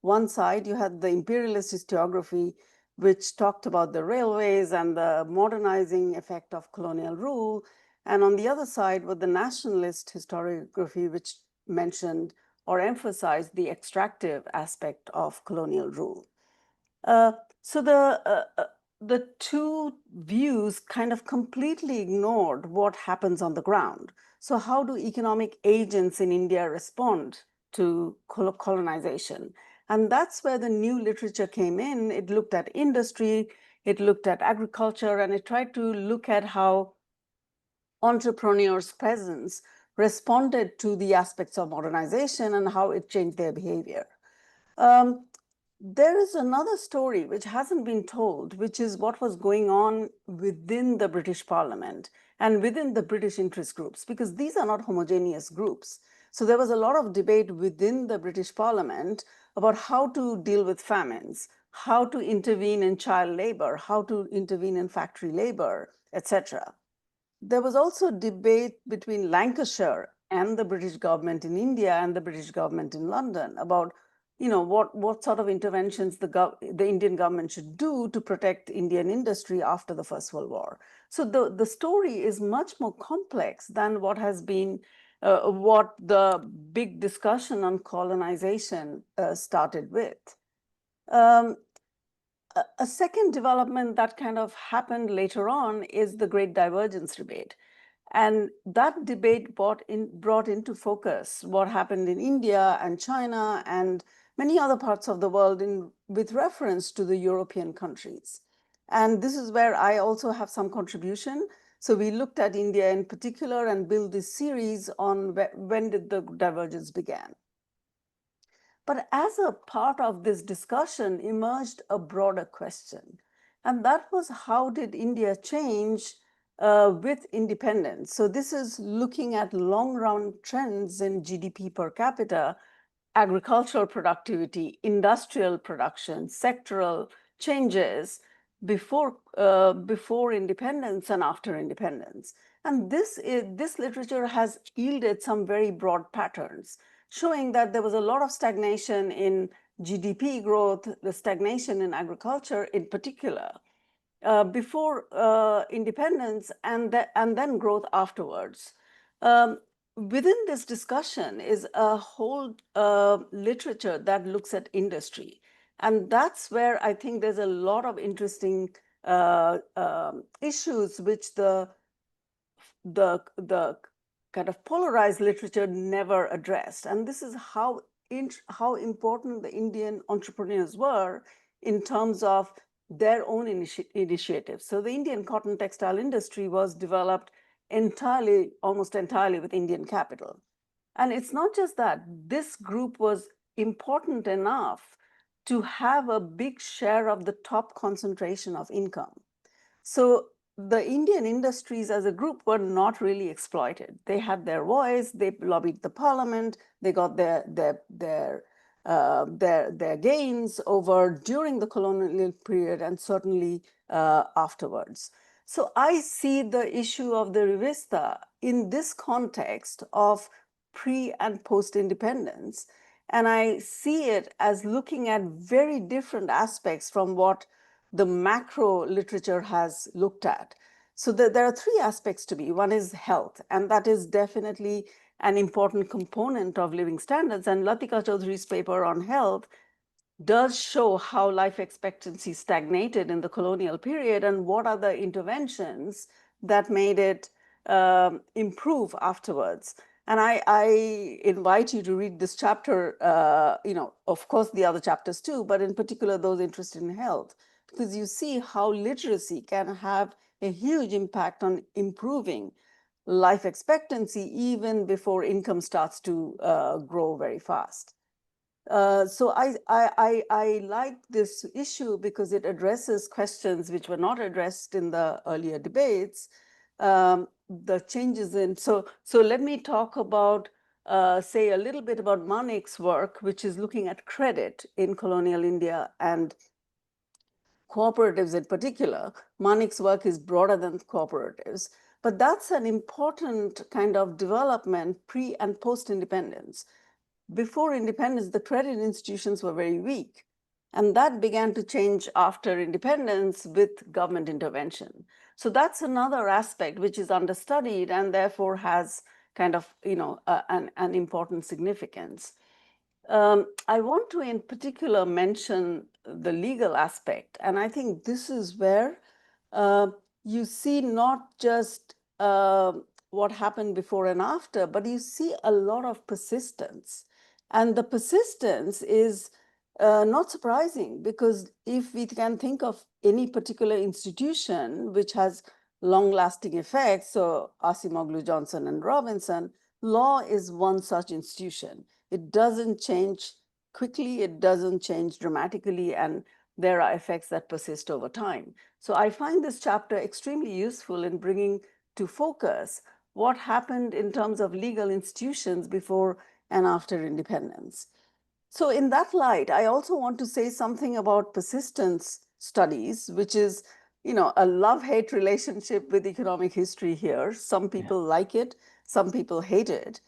one side, you had the imperialist historiography, which talked about the railways and the modernizing effect of colonial rule. And on the other side was the nationalist historiography, which mentioned or emphasized the extractive aspect of colonial rule. So the two views kind of completely ignored what happens on the ground. So how do economic agents in India respond to colonization? And that's where the new literature came in. It looked at industry, it looked at agriculture, and it tried to look at how entrepreneurs, peasants responded to the aspects of modernization and how it changed their behavior. There is another story which hasn't been told, which is what was going on within the British Parliament and within the British interest groups, because these are not homogeneous groups. So there was a lot of debate within the British Parliament about how to deal with famines, how to intervene in child labor, how to intervene in factory labor, etc. There was also debate between Lancashire and the British government in India and the British government in London about what sort of interventions the Indian government should do to protect Indian industry after the First World War. So the story is much more complex than what has been, what the big discussion on colonization started with. A second development that kind of happened later on is the Great Divergence debate. And that debate brought into focus what happened in India and China and many other parts of the world with reference to the European countries. And this is where I also have some contribution. So we looked at India in particular and built this series on when did the divergence began. But as a part of this discussion emerged a broader question. And that was, how did India change with independence? So this is looking at long-run trends in GDP per capita, agricultural productivity, industrial production, sectoral changes before independence and after independence. And this literature has yielded some very broad patterns, showing that there was a lot of stagnation in GDP growth, the stagnation in agriculture in particular, before independence, and then growth afterwards. Within this discussion is a whole literature that looks at industry. And that's where I think there's a lot of interesting issues which the kind of polarized literature never addressed. And this is how important the Indian entrepreneurs were in terms of their own initiatives. So the Indian cotton textile industry was developed almost entirely with Indian capital. And it's not just that, this group was important enough to have a big share of the top concentration of income. So the Indian industries as a group were not really exploited. They had their voice, they lobbied the parliament, they got their gains over during the colonial period and certainly afterwards. So I see the issue of the Rivista in this context of pre and post independence. And I see it as looking at very different aspects from what the macro literature has looked at. So there are three aspects to me. One is health, and that is definitely an important component of living standards. And Latika Chaudhary's paper on health does show how life expectancy stagnated in the colonial period and what are the interventions that made it improve afterwards. And I invite you to read this chapter, of course, the other chapters too, but in particular, those interested in health, because you see how literacy can have a huge impact on improving life expectancy even before income starts to grow very fast. So I like this issue because it addresses questions which were not addressed in the earlier debates. The changes in, so let me talk about, say a little bit about Manik's work, which is looking at credit in colonial India and cooperatives in particular. Manik's work is broader than cooperatives, but that's an important kind of development pre and post independence. Before independence, the credit institutions were very weak. And that began to change after independence with government intervention. So that's another aspect which is understudied and therefore has kind of, an important significance. I want to in particular mention the legal aspect. And I think this is where you see not just what happened before and after, but you see a lot of persistence. And the persistence is not surprising, because if we can think of any particular institution which has long-lasting effects, so Asimoglu, Johnson, and Robinson, law is one such institution. It doesn't change quickly, it doesn't change dramatically, and there are effects that persist over time. So I find this chapter extremely useful in bringing to focus what happened in terms of legal institutions before and after independence. So in that light, I also want to say something about persistence studies, which is, a love-hate relationship with economic history here. Some people like it, some people hate it.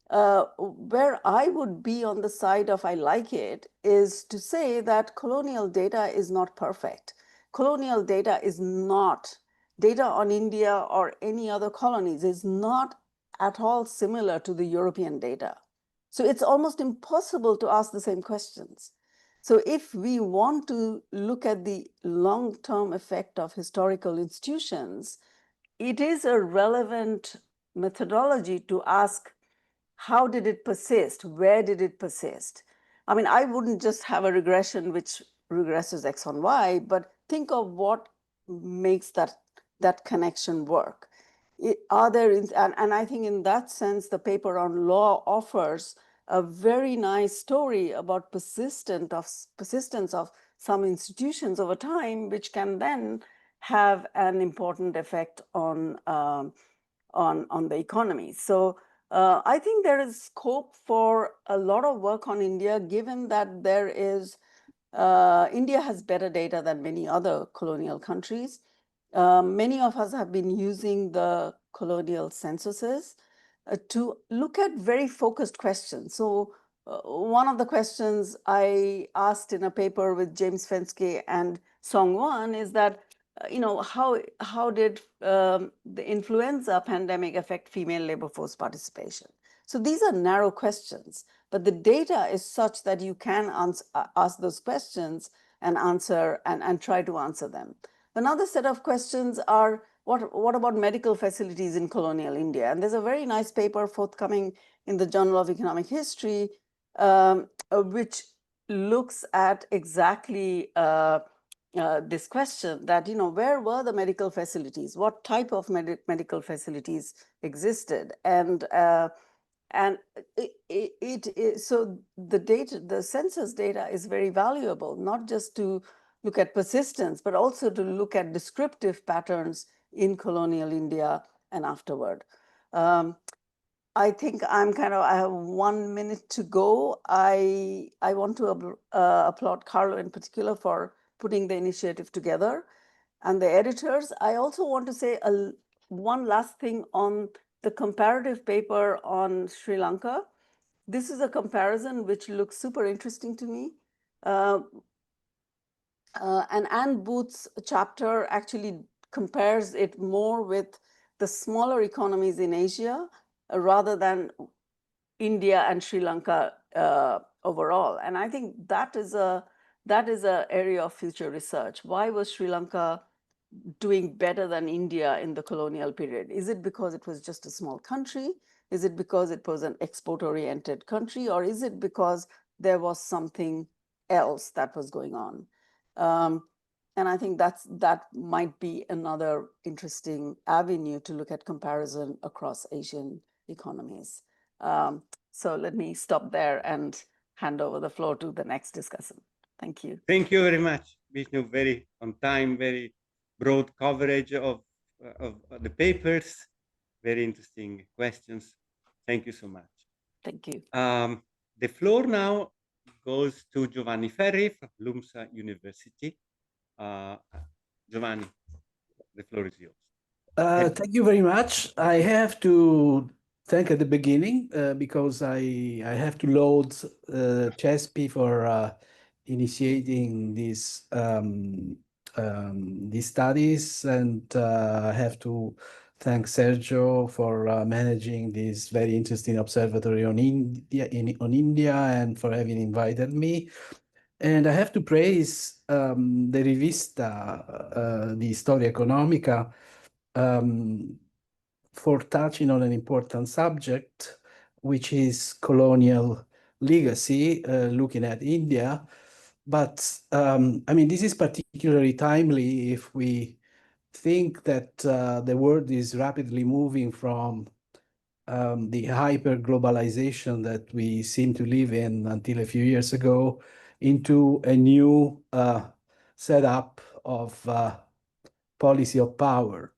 Where I would be on the side of I like it is to say that colonial data is not perfect. Colonial data is not, data on India or any other colonies is not at all similar to the European data. So it's almost impossible to ask the same questions. So if we want to look at the long-term effect of historical institutions, it is a relevant methodology to ask, how did it persist? Where did it persist? I mean, I wouldn't just have a regression which regresses X on Y, but think of what makes that connection work. And I think in that sense, the paper on law offers a very nice story about persistence of some institutions over time, which can then have an important effect on the economy. So I think there is scope for a lot of work on India, given that India has better data than many other colonial countries. Many of us have been using the colonial censuses to look at very focused questions. So one of the questions I asked in a paper with James Fenske and Song Wan is that, how did the influenza pandemic affect female labor force participation? So these are narrow questions, but the data is such that you can ask those questions and answer and try to answer them. Another set of questions are, what about medical facilities in colonial India? And there's a very nice paper forthcoming in the Journal of Economic History, which looks at exactly this question that, where were the medical facilities? What type of medical facilities existed? And so the census data is very valuable, not just to look at persistence, but also to look at descriptive patterns in colonial India and afterward. I think I have 1 minute to go. I want to applaud Carlo in particular for putting the initiative together, and the editors. I also want to say one last thing on the comparative paper on Sri Lanka. This is a comparison which looks super interesting to me. And Anne Booth's chapter actually compares it more with the smaller economies in Asia rather than India and Sri Lanka overall. And I think that is a area of future research. Why was Sri Lanka doing better than India in the colonial period? Is it because it was just a small country? Is it because it was an export-oriented country? Or is it because there was something else that was going on? And I think that might be another interesting avenue to look at comparison across Asian economies. So let me stop there and hand over the floor to the next discussant. Thank you. Thank you very much, Vishnu. Very on time, very broad coverage of the papers. Very interesting questions. Thank you so much. Thank you. The floor now goes to Giovanni Ferri from LUMSA University. Giovanni, the floor is yours. Thank you very much. I have to thank at the beginning because I have to load CESPI for initiating these studies, and I have to thank Sergio for managing this very interesting observatory on India and for having invited me. And I have to praise the Rivista di Storia Economica for touching on an important subject, which is colonial legacy, looking at India. But I mean, this is particularly timely if we think that the world is rapidly moving from the hyper-globalization that we seem to live in until a few years ago into a new setup of policy of power.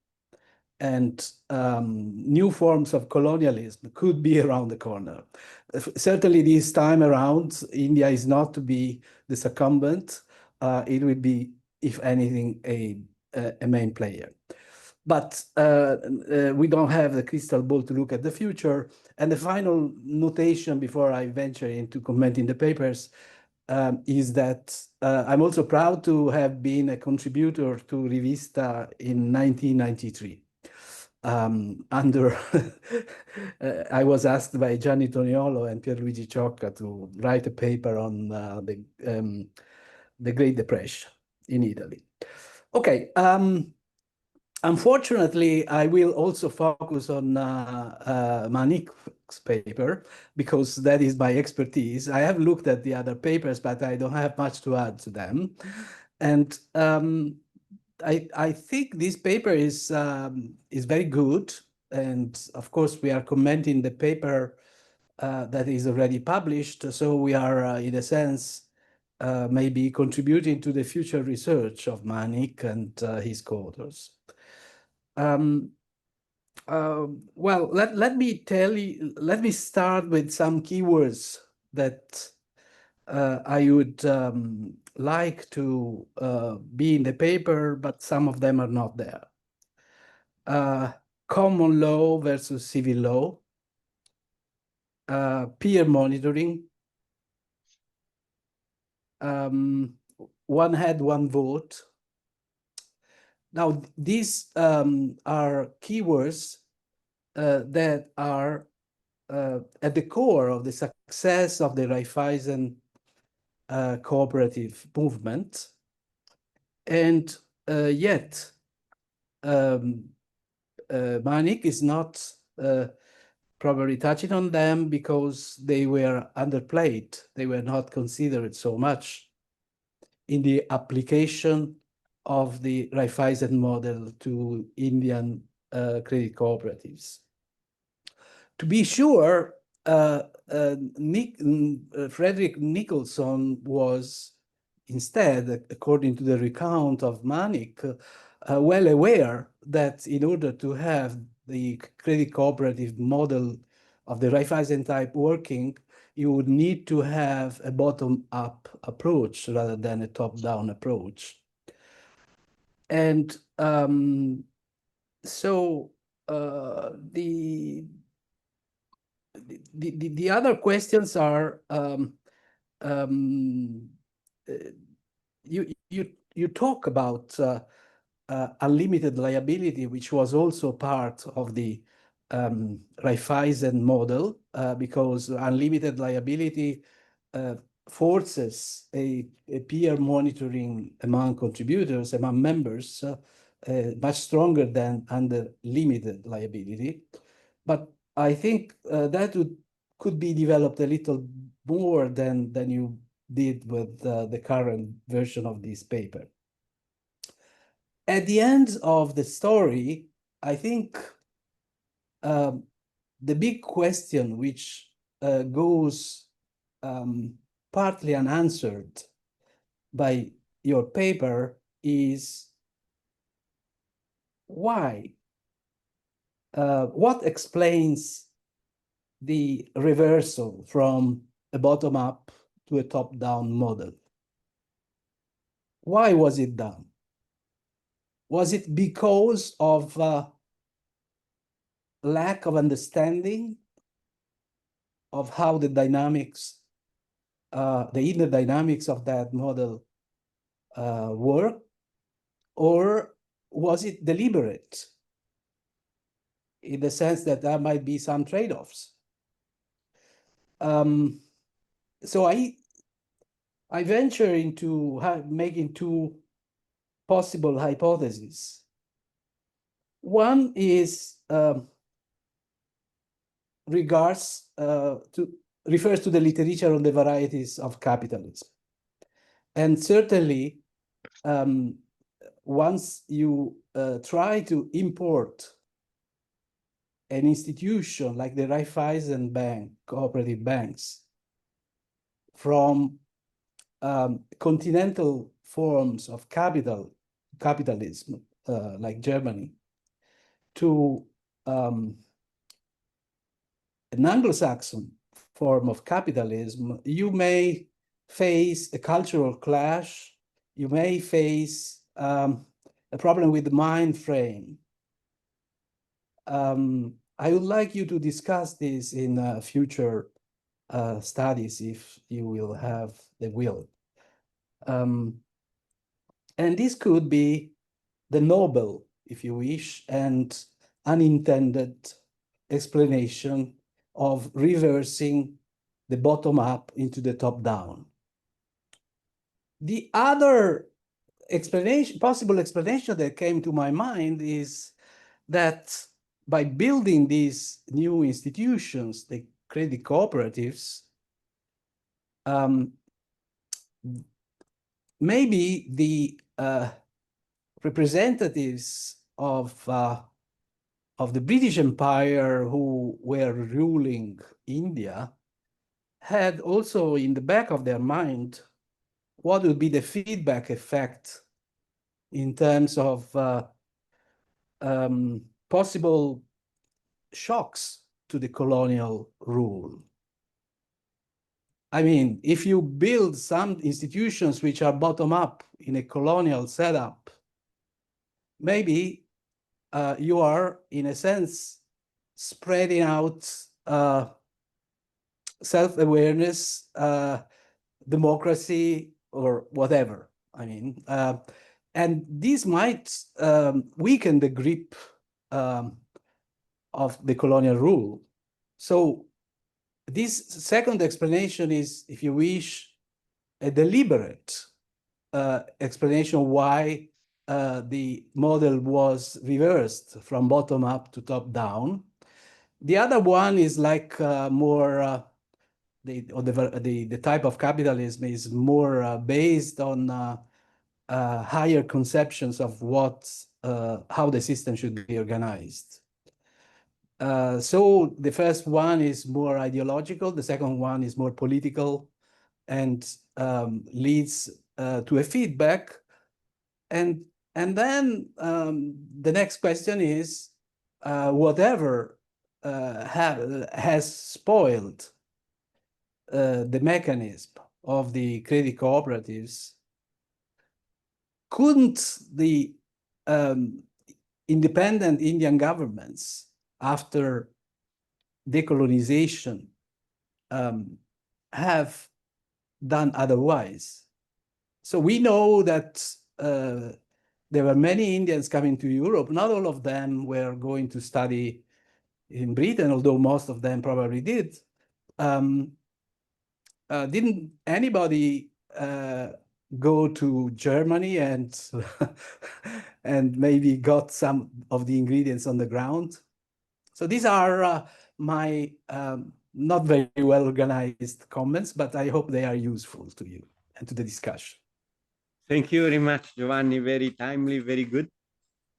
And new forms of colonialism could be around the corner. Certainly this time around, India is not to be the succumbent. It will be, if anything, a main player. But we don't have the crystal ball to look at the future. And the final notation before I venture into commenting the papers is that I'm also proud to have been a contributor to Rivista in 1993. I was asked by Gianni Toniolo and Pierluigi Ciocca to write a paper on the Great Depression in Italy. Okay. Unfortunately, I will also focus on Manik's paper because that is my expertise. I have looked at the other papers, but I don't have much to add to them. And I think this paper is very good. And of course, we are commenting the paper that is already published. So we are, in a sense, maybe contributing to the future research of Manik and his co-authors. Well, let me start with some keywords that I would like to be in the paper, but some of them are not there. common law versus civil law, peer monitoring, one head, one vote. Now, these are keywords that are at the core of the success of the Raiffeisen cooperative movement. And yet, Manik is not probably touching on them because they were underplayed. They were not considered so much in the application of the Raiffeisen model to Indian credit cooperatives. To be sure, Frederick Nicholson was instead, according to the recount of Manik, well aware that in order to have the credit cooperative model of the Raiffeisen type working, you would need to have a bottom-up approach rather than a top-down approach. And so the other questions are you talk about unlimited liability, which was also part of the Raiffeisen model, because unlimited liability forces a peer monitoring among contributors, among members, much stronger than under limited liability. But I think that could be developed a little more than you did with the current version of this paper. At the end of the story, I think the big question which goes partly unanswered by your paper is why? What explains the reversal from a bottom-up to a top-down model? Why was it done? Was it because of lack of understanding of how the dynamics, the inner dynamics of that model work? Or was it deliberate in the sense that there might be some trade-offs? So I venture into making two possible hypotheses. One is refers to the literature on the varieties of capitalism. And certainly, once you try to import an institution like the Raiffeisen Bank, cooperative banks, from continental forms of capitalism, like Germany, to an Anglo-Saxon form of capitalism, you may face a cultural clash. You may face a problem with the mind frame. I would like you to discuss this in future studies if you will have the will. And this could be the noble, if you wish, and unintended explanation of reversing the bottom-up into the top-down. The other explanation, possible explanation that came to my mind is that by building these new institutions, the credit cooperatives, maybe the representatives of the British Empire who were ruling India had also in the back of their mind what would be the feedback effect in terms of possible shocks to the colonial rule. I mean, if you build some institutions which are bottom-up in a colonial setup, maybe you are, in a sense, spreading out self-awareness, democracy, or whatever. I mean, and this might weaken the grip of the colonial rule. So this second explanation is, if you wish, a deliberate explanation why the model was reversed from bottom up to top down. The other one is like more, the type of capitalism is more based on higher conceptions of how the system should be organized. So the first one is more ideological, the second one is more political, and leads to a feedback. And then the next question is, whatever has spoiled the mechanism of the credit cooperatives, couldn't the independent Indian governments after decolonization have done otherwise? So we know that there were many Indians coming to Europe. Not all of them were going to study in Britain, although most of them probably did. Didn't anybody go to Germany and and maybe got some of the ingredients on the ground? So these are my not very well organized comments, but I hope they are useful to you and to the discussion. Thank you very much, Giovanni. Very timely, very good.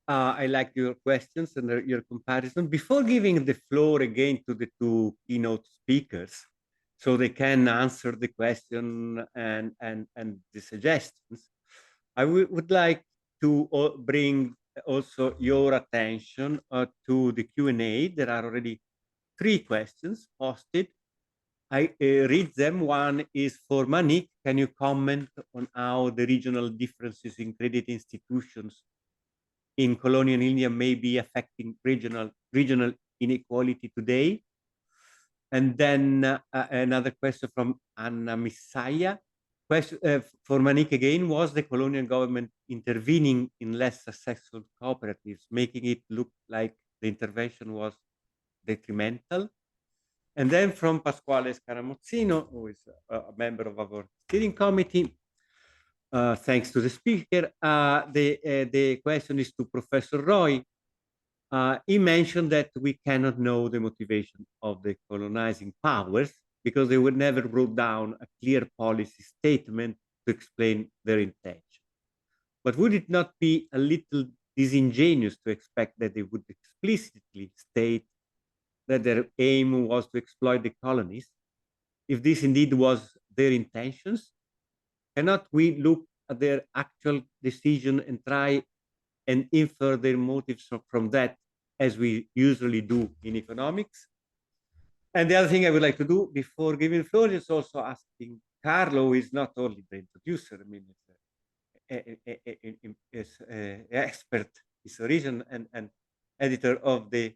I like your questions and your comparison. Before giving the floor again to the two keynote speakers, so they can answer the question and the suggestions, I would like to bring also your attention to the Q&A. There are already 3 questions posted. I read them. One is for Manik. Can you comment on how the regional differences in credit institutions in colonial India may be affecting regional inequality today? And then another question from Anna Misaya. Question for Manik again: was the colonial government intervening in less successful cooperatives, making it look like the intervention was detrimental? And then from Pasquale Scaramuzzino, who is a member of our steering committee, thanks to the speaker, the question is to Professor Roy. He mentioned that we cannot know the motivation of the colonizing powers because they would never brought down a clear policy statement to explain their intention. But would it not be a little disingenuous to expect that they would explicitly state that their aim was to exploit the colonies? If this indeed was their intentions, cannot we look at their actual decision and try and infer their motives from that, as we usually do in economics? And the other thing I would like to do before giving the floor is also asking Carlo, who is not only the introducer, I mean, is an expert historian and editor of the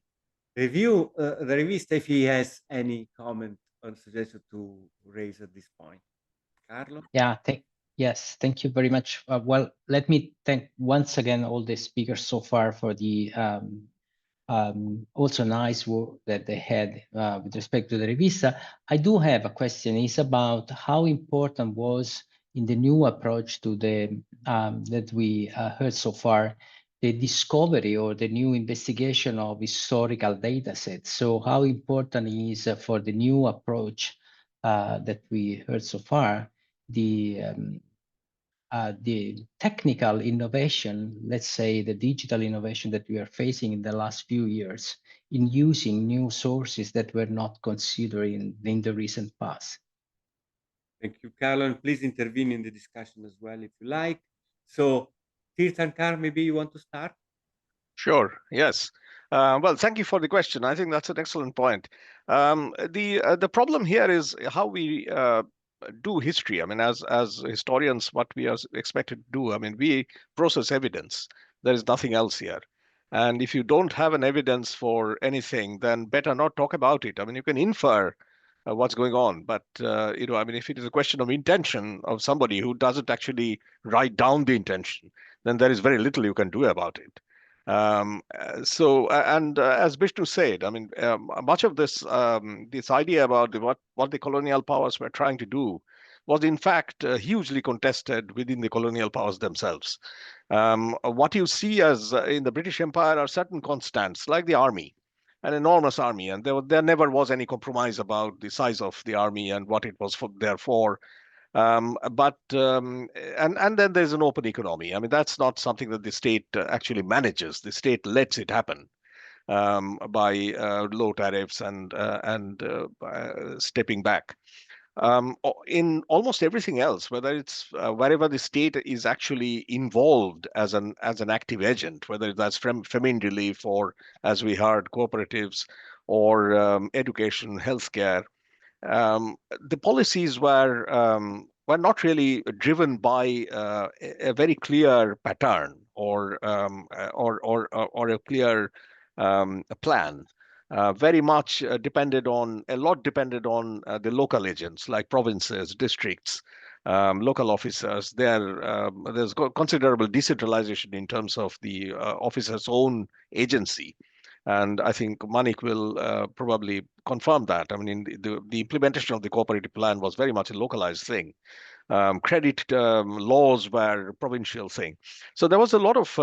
review, the Rivista, if he has any comment or suggestion to raise at this point. Carlo? Yeah, yes, thank you very much. Well, let me thank once again all the speakers so far for the also nice work that they had with respect to the Rivista. I do have a question. It's about how important was in the new approach to the that we heard so far, the discovery or the new investigation of historical data sets. So how important is for the new approach that we heard so far, the technical innovation, let's say the digital innovation that we are facing in the last few years in using new sources that were not considered in the recent past. Thank you, Carlo, and please intervene in the discussion as well if you like. So, Tirthankar, maybe you want to start? Sure, yes. Well, thank you for the question. I think that's an excellent point. The problem here is how we do history. I mean, as historians, what we are expected to do, I mean, we process evidence. There is nothing else here. And if you don't have an evidence for anything, then better not talk about it. I mean, you can infer what's going on, but I mean, if it is a question of intention of somebody who doesn't actually write down the intention, then there is very little you can do about it. As Vishnu said, I mean, much of this this idea about what the colonial powers were trying to do was in fact hugely contested within the colonial powers themselves. What you see as in the British Empire are certain constants, like the army, an enormous army, and there never was any compromise about the size of the army and what it was there for. And then there's an open economy. I mean, that's not something that the state actually manages. The state lets it happen by low tariffs and stepping back. In almost everything else, whether it's wherever the state is actually involved as an active agent, whether that's famine relief or, as we heard, cooperatives or education, healthcare, the policies were not really driven by a very clear pattern or a clear plan. Very much depended on the local agents like provinces, districts, local officers. There's considerable decentralization in terms of the officer's own agency. And I think Manik will probably confirm that. I mean, the implementation of the cooperative plan was very much a localized thing. Credit laws were a provincial thing. So there was a lot of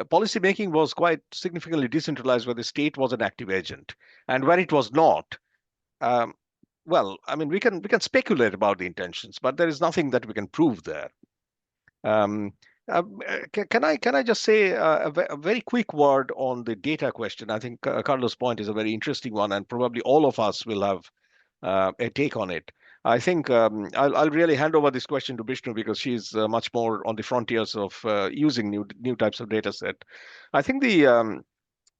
policy making was quite significantly decentralized, where the state was an active agent, and where it was not, well, I mean, we can speculate about the intentions, but there is nothing that we can prove there. Can I just say a very quick word on the data question? I think Carlos' point is a very interesting one, and probably all of us will have a take on it. I think I'll really hand over this question to Vishnu, because she's much more on the frontiers of using new types of data set. I think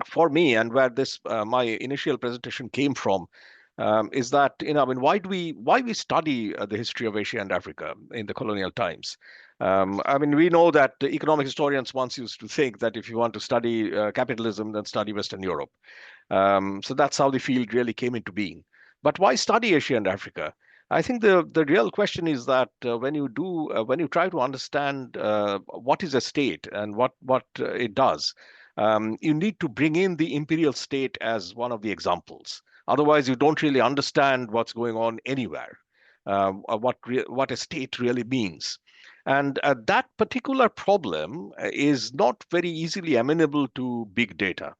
for me, and where this my initial presentation came from, is that, I mean, why we study the history of Asia and Africa in the colonial times? I mean, we know that the economic historians once used to think that if you want to study capitalism, then study Western Europe. So that's how the field really came into being. But why study Asia and Africa? I think the real question is that when you try to understand what is a state and what it does, you need to bring in the imperial state as one of the examples. Otherwise, you don't really understand what's going on anywhere, what a state really means. And that particular problem is not very easily amenable to big data.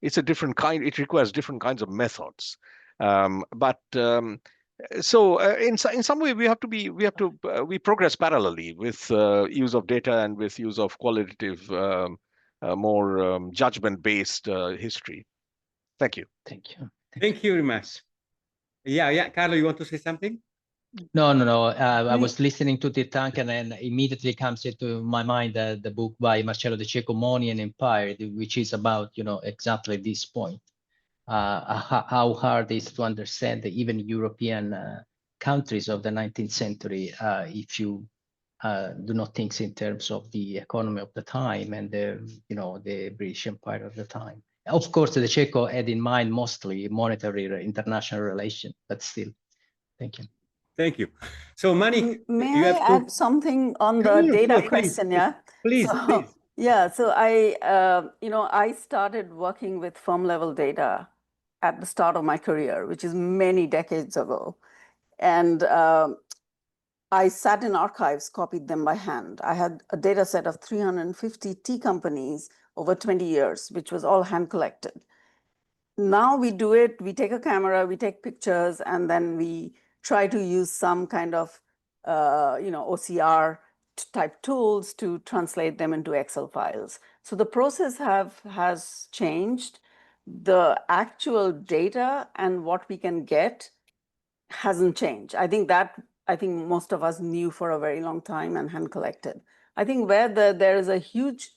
It's a different kind. It requires different kinds of methods. So in some way, we progress parallelly with use of data and with use of qualitative, more judgment-based history. Thank you. Thank you. Thank you very much. Yeah, Carlo, you want to say something? No. I was listening to Tirthankar, and immediately comes into my mind the book by Marcello De Cecco, Money and Empire, which is about, exactly this point. How hard it is to understand even European countries of the 19th century if you do not think in terms of the economy of the time and the British Empire of the time. Of course, De Cecco had in mind mostly monetary international relation, but still. Thank you. Thank you. So, Manik, may I add something on the data question? Yeah, please. Yeah, so I started working with firm level data at the start of my career, which is many decades ago. And I sat in archives, copied them by hand. I had a data set of 350 tea companies over 20 years, which was all hand collected. Now we do it, we take a camera, we take pictures, and then we try to use some kind of OCR type tools to translate them into Excel files. So the process has changed. The actual data and what we can get hasn't changed. I think most of us knew for a very long time and hand collected. I think where there is a huge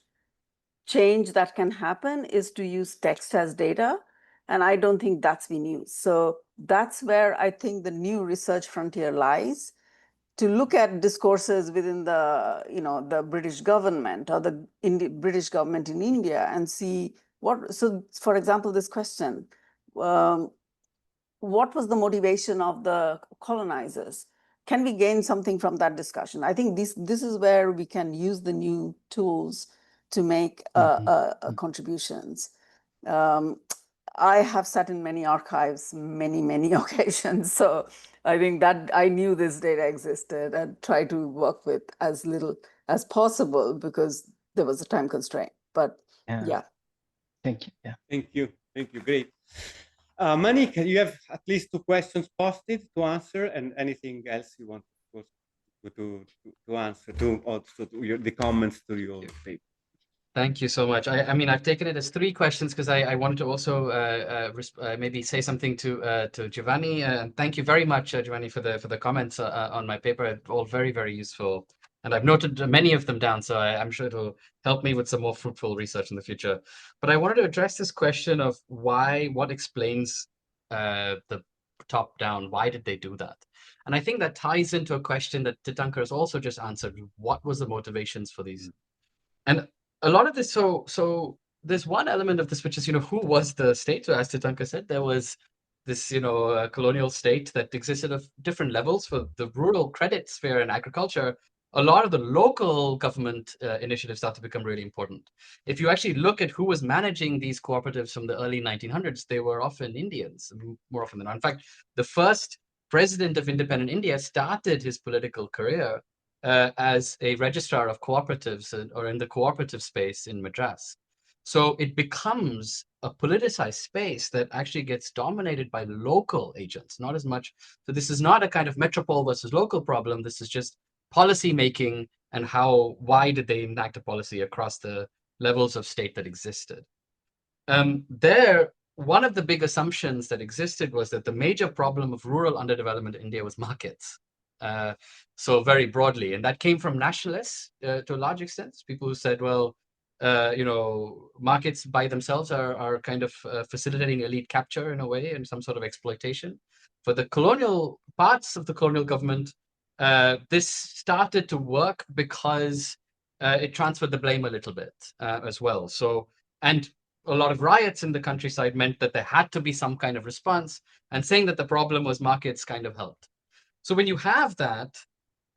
change that can happen is to use text as data. And I don't think that's been used. So that's where I think the new research frontier lies. to look at discourses within the, the British government or the British government in India and see what, so for example, this question, what was the motivation of the colonizers? Can we gain something from that discussion? I think this is where we can use the new tools to make contributions. I have sat in many archives, many occasions. So I think that I knew this data existed and tried to work with as little as possible because there was a time constraint. But yeah. Thank you. Yeah. Thank you. Thank you. Great. Mani, can you have at least 2 questions posted to answer, and anything else you want to answer to also to the comments to your paper? Thank you so much. I mean, I've taken it as 3 questions because I wanted to also maybe say something to Giovanni. Thank you very much, Giovanni, for the comments on my paper. All very, very useful. And I've noted many of them down, so I'm sure it'll help me with some more fruitful research in the future. But I wanted to address this question of what explains the top down. Why did they do that? And I think that ties into a question that Tatanka has also just answered. What was the motivations for these? And a lot of this, so there's one element of this, which is, who was the state? So as Tatanka said, there was this, colonial state that existed of different levels. For the rural credit sphere and agriculture, a lot of the local government initiatives start to become really important. If you actually look at who was managing these cooperatives from the early 1900s, they were often Indians, more often than not. In fact, the first president of independent India started his political career as a registrar of cooperatives or in the cooperative space in Madras. So it becomes a politicized space that actually gets dominated by local agents, not as much. So this is not a kind of metropole versus local problem. This is just policy making and why did they enact a policy across the levels of state that existed. One of the big assumptions that existed was that the major problem of rural underdevelopment in India was markets. So very broadly, and that came from nationalists to a large extent, people who said, well, markets by themselves are kind of facilitating elite capture in a way and some sort of exploitation. For the colonial parts of the colonial government, this started to work because it transferred the blame a little bit as well. So, and a lot of riots in the countryside meant that there had to be some kind of response, and saying that the problem was markets kind of helped. So when you have that,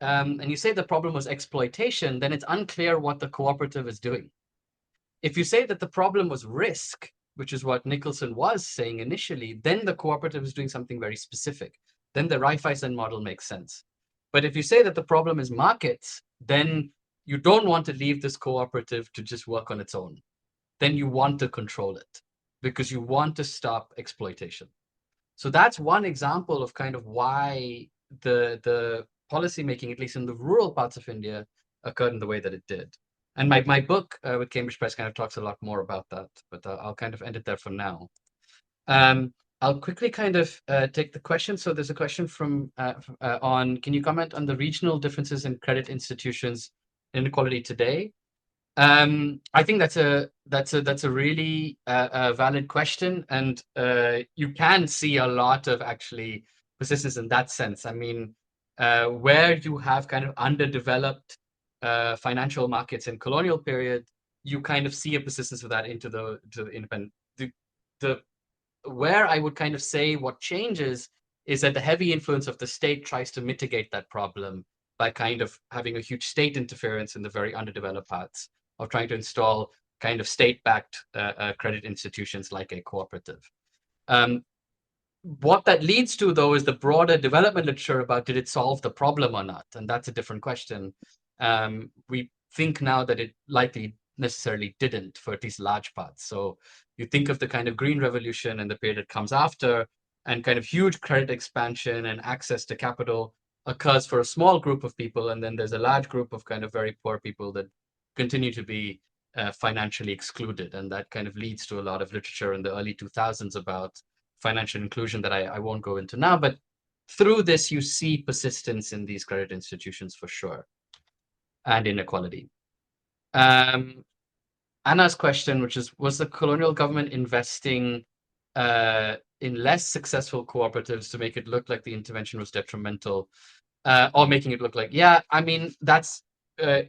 and you say the problem was exploitation, then it's unclear what the cooperative is doing. If you say that the problem was risk, which is what Nicholson was saying initially, then the cooperative is doing something very specific. Then the Raiffeisen model makes sense. But if you say that the problem is markets, then you don't want to leave this cooperative to just work on its own. Then you want to control it because you want to stop exploitation. So that's one example of kind of why the policy making, at least in the rural parts of India, occurred in the way that it did. And my book with Cambridge Press kind of talks a lot more about that, but I'll kind of end it there for now. I'll quickly kind of take the question. So there's a question from can you comment on the regional differences in credit institutions inequality today? I think that's a really valid question, and you can see a lot of actually persistence in that sense. I mean, where you have kind of underdeveloped financial markets in colonial period, you kind of see a persistence of that into the independent. Where I would kind of say what changes is that the heavy influence of the state tries to mitigate that problem by kind of having a huge state interference in the very underdeveloped parts of trying to install kind of state-backed credit institutions like a cooperative. What that leads to, though, is the broader development literature about did it solve the problem or not? And that's a different question. We think now that it likely necessarily didn't for at least large parts. So you think of the kind of green revolution and the period that comes after, and kind of huge credit expansion and access to capital occurs for a small group of people. And then there's a large group of kind of very poor people that continue to be financially excluded. And that kind of leads to a lot of literature in the early 2000s about financial inclusion that I won't go into now. But through this, you see persistence in these credit institutions for sure, and inequality. Anna's question, which is, was the colonial government investing in less successful cooperatives to make it look like the intervention was detrimental? or making it look like. Yeah, I mean, that's a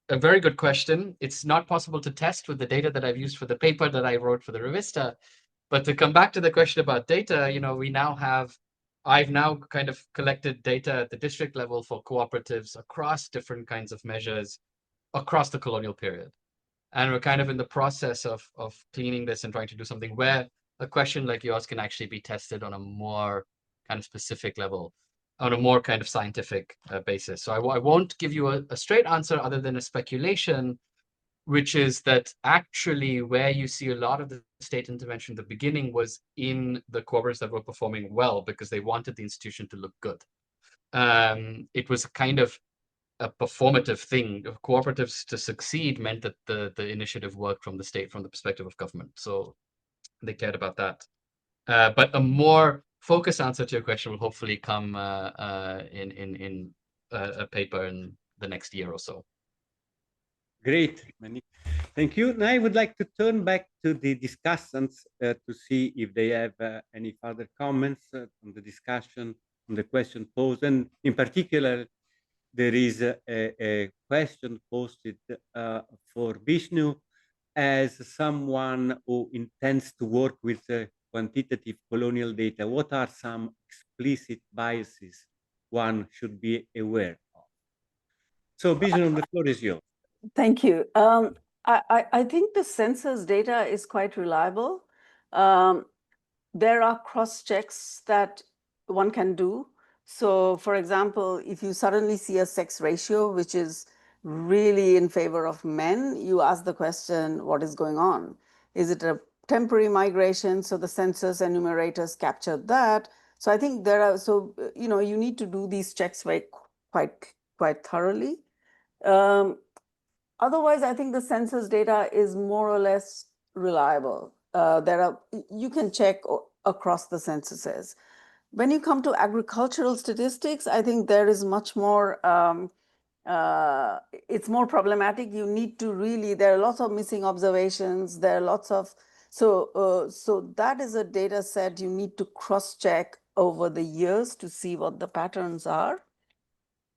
very good question. It's not possible to test with the data that I've used for the paper that I wrote for the Rivista. But to come back to the question about data, you know, I've now kind of collected data at the district level for cooperatives across different kinds of measures across the colonial period. And we're kind of in the process of cleaning this and trying to do something where a question like yours can actually be tested on a more kind of specific level, on a more kind of scientific basis. So I won't give you a straight answer other than a speculation, which is that actually where you see a lot of the state intervention at the beginning was in the cooperatives that were performing well because they wanted the institution to look good. It was kind of a performative thing. Cooperatives to succeed meant that the initiative worked from the state, from the perspective of government. So they cared about that. But a more focused answer to your question will hopefully come in a paper in the next year or so. Great, Mani. Thank you. Now I would like to turn back to the discussants to see if they have any further comments on the discussion, on the question posed, and in particular, there is a question posted for Vishnu as someone who intends to work with quantitative colonial data. What are some explicit biases one should be aware of? So Vishnu, the floor is yours. Thank you. I think the census data is quite reliable. There are cross-checks that one can do. So, for example, if you suddenly see a sex ratio, which is really in favor of men, you ask the question, what is going on? Is it a temporary migration? So the census enumerators captured that. So I think there are, so, you know, you need to do these checks quite thoroughly. Otherwise, I think the census data is more or less reliable. You can check across the censuses. When you come to agricultural statistics, I think there is much more, it's more problematic. You need to really, there are lots of missing observations. There are lots of, so that is a data set you need to cross-check over the years to see what the patterns are.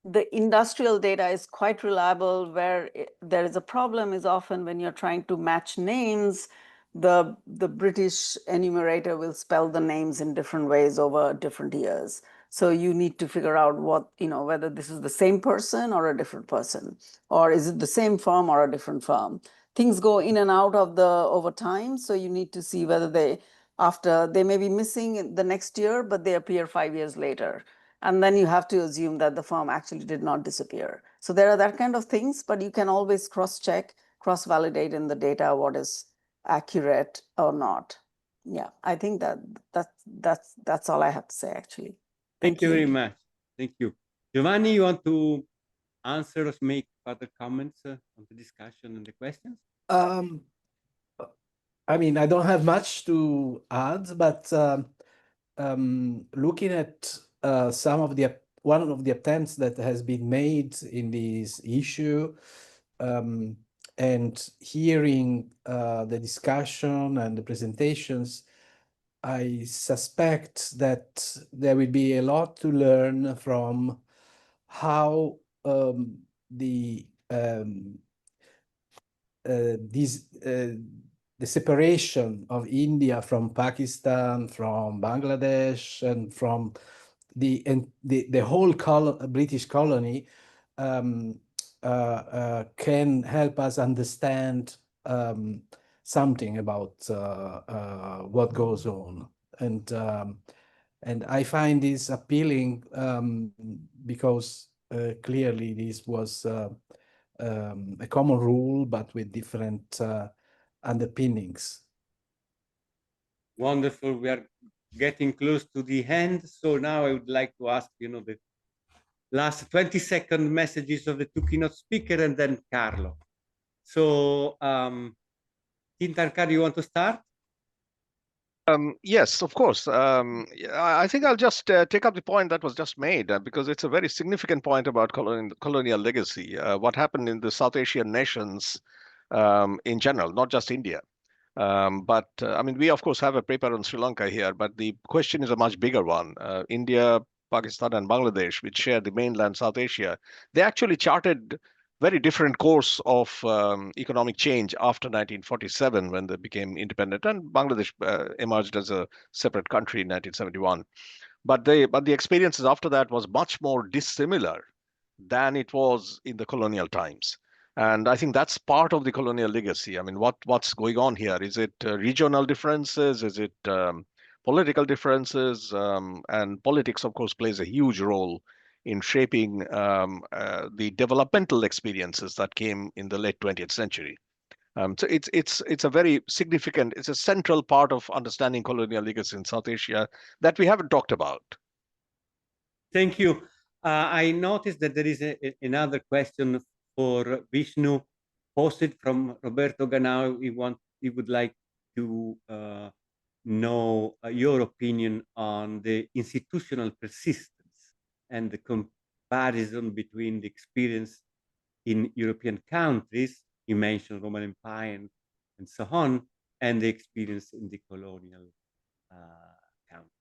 The industrial data is quite reliable. Where there is a problem is often when you're trying to match names, the British enumerator will spell the names in different ways over different years. So you need to figure out what, you know, whether this is the same person or a different person, or is it the same firm or a different firm. Things go in and out of over time. So you need to see whether they may be missing the next year, but they appear 5 years later. And then you have to assume that the firm actually did not disappear. So there are that kind of things, but you can always cross-check, cross-validate in the data what is accurate or not. Yeah, I think that's all I have to say, actually. Thank you very much. Thank you. Giovanni, you want to answer or make further comments on the discussion and the questions? I mean, I don't have much to add, but looking at one of the attempts that has been made in this issue, and hearing the discussion and the presentations, I suspect that there will be a lot to learn from how the separation of India from Pakistan, from Bangladesh, and from the whole British colony can help us understand something about what goes on. And I find this appealing because clearly this was a common rule, but with different underpinnings. Wonderful. We are getting close to the end. So now I would like to ask, you know, the last 20-second messages of the two keynote speakers, and then Carlo. So, Tintarkar, you want to start? Yes, of course. I think I'll just take up the point that was just made because it's a very significant point about colonial legacy. What happened in the South Asian nations in general, not just India. But I mean, we of course have a paper on Sri Lanka here, but the question is a much bigger one. India Pakistan and Bangladesh, which share the mainland South Asia, they actually charted very different course of economic change after 1947 when they became independent, and Bangladesh emerged as a separate country in 1971. But the experiences after that was much more dissimilar than it was in the colonial times. And I think that's part of the colonial legacy. I mean, what's going on here? Is it regional differences? Is it political differences? And politics, of course, plays a huge role in shaping the developmental experiences that came in the late 20th century. So it's a very significant, it's a central part of understanding colonial legacy in South Asia that we haven't talked about. Thank you. I noticed that there is another question for Vishnu posted from Roberto Ganao. He would like to know your opinion on the institutional persistence and the comparison between the experience in European countries, you mentioned Roman Empire and so on, and the experience in the colonial countries.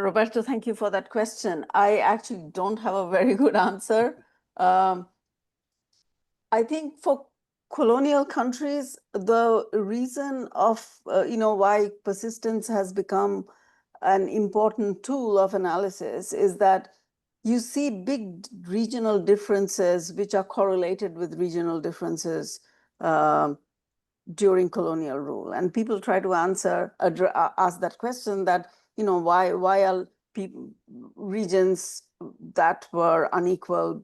Roberto, thank you for that question. I actually don't have a very good answer. I think for colonial countries, the reason of why persistence has become an important tool of analysis is that you see big regional differences which are correlated with regional differences during colonial rule, and people try to ask that question, that why are regions that were unequal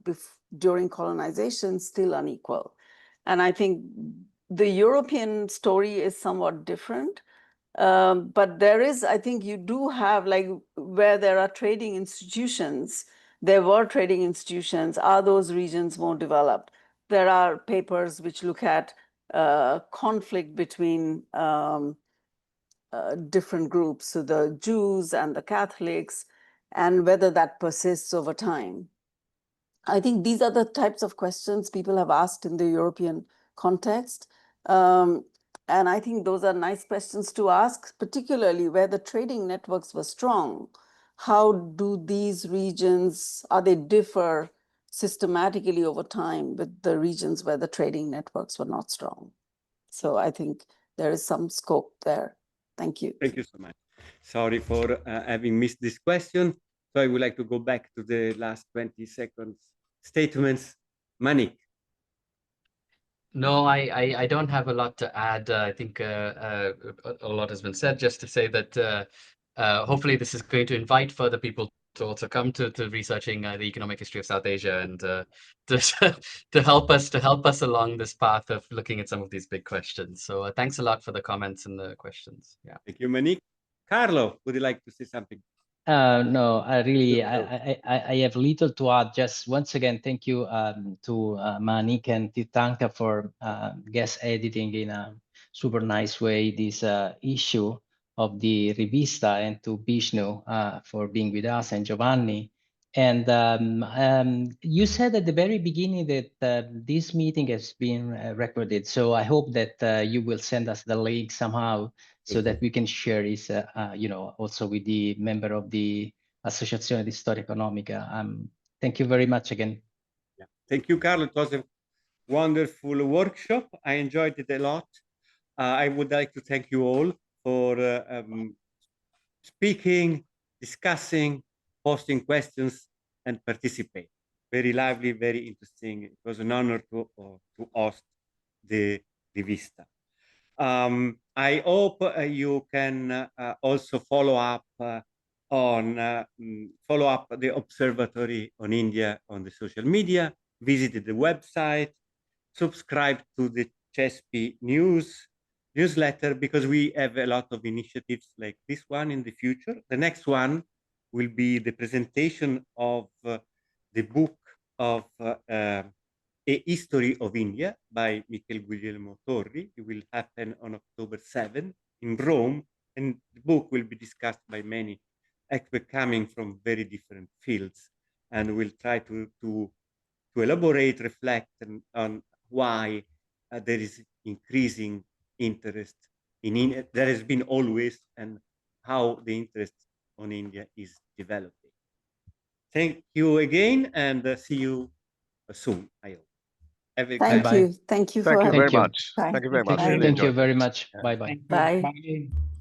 during colonization still unequal? And I think the European story is somewhat different, but there is, I think you do have, like, where there are trading institutions, there were trading institutions, are those regions more developed? There are papers which look at conflict between different groups, so the Jews and the Catholics, and whether that persists over time. I think these are the types of questions people have asked in the European context. And I think those are nice questions to ask, particularly where the trading networks were strong. How do these regions, are they differ systematically over time with the regions where the trading networks were not strong? So I think there is some scope there. Thank you. Thank you so much. Sorry for having missed this question. So I would like to go back to the last 20 seconds statements. Manik. No, I don't have a lot to add. I think a lot has been said. Just to say that hopefully this is going to invite further people to also come to researching the economic history of South Asia, and to help us along this path of looking at some of these big questions. So thanks a lot for the comments and the questions. Yeah. Thank you, Manik. Carlo, would you like to say something? No, I have little to add. Just once again, thank you to Manik and Titanka for guest editing in a super nice way this issue of the Rivista, and to Vishnu for being with us, and Giovanni. And you said at the very beginning that this meeting has been recorded. So I hope that you will send us the link somehow, so that we can share this, also with the member of the Presentazione di Storia Economica. Thank you very much again. Yeah. Thank you, Carlo. It was a wonderful workshop. I enjoyed it a lot. I would like to thank you all for speaking, discussing, posting questions, and participating. Very lively, very interesting. It was an honor to host the Rivista. I hope you can also follow up the observatory on India on the social media, visit the website, subscribe to the CESPI newsletter, because we have a lot of initiatives like this one in the future. The next one will be the presentation of the book of A History of India by Michel Guglielmo Torri. It will happen on October 7 in Rome, and the book will be discussed by many experts coming from very different fields, and we'll try to elaborate, reflect on why there is increasing interest in India. There has been always, and how the interest on India is developing. Thank you again, and see you soon, I hope. Thank Bye-bye. you. Thank you for Thank you having very you. much. Bye. Thank you very much. Bye. Really Thank you enjoyed very it. much. Thank Bye-bye. you. Bye. Bye.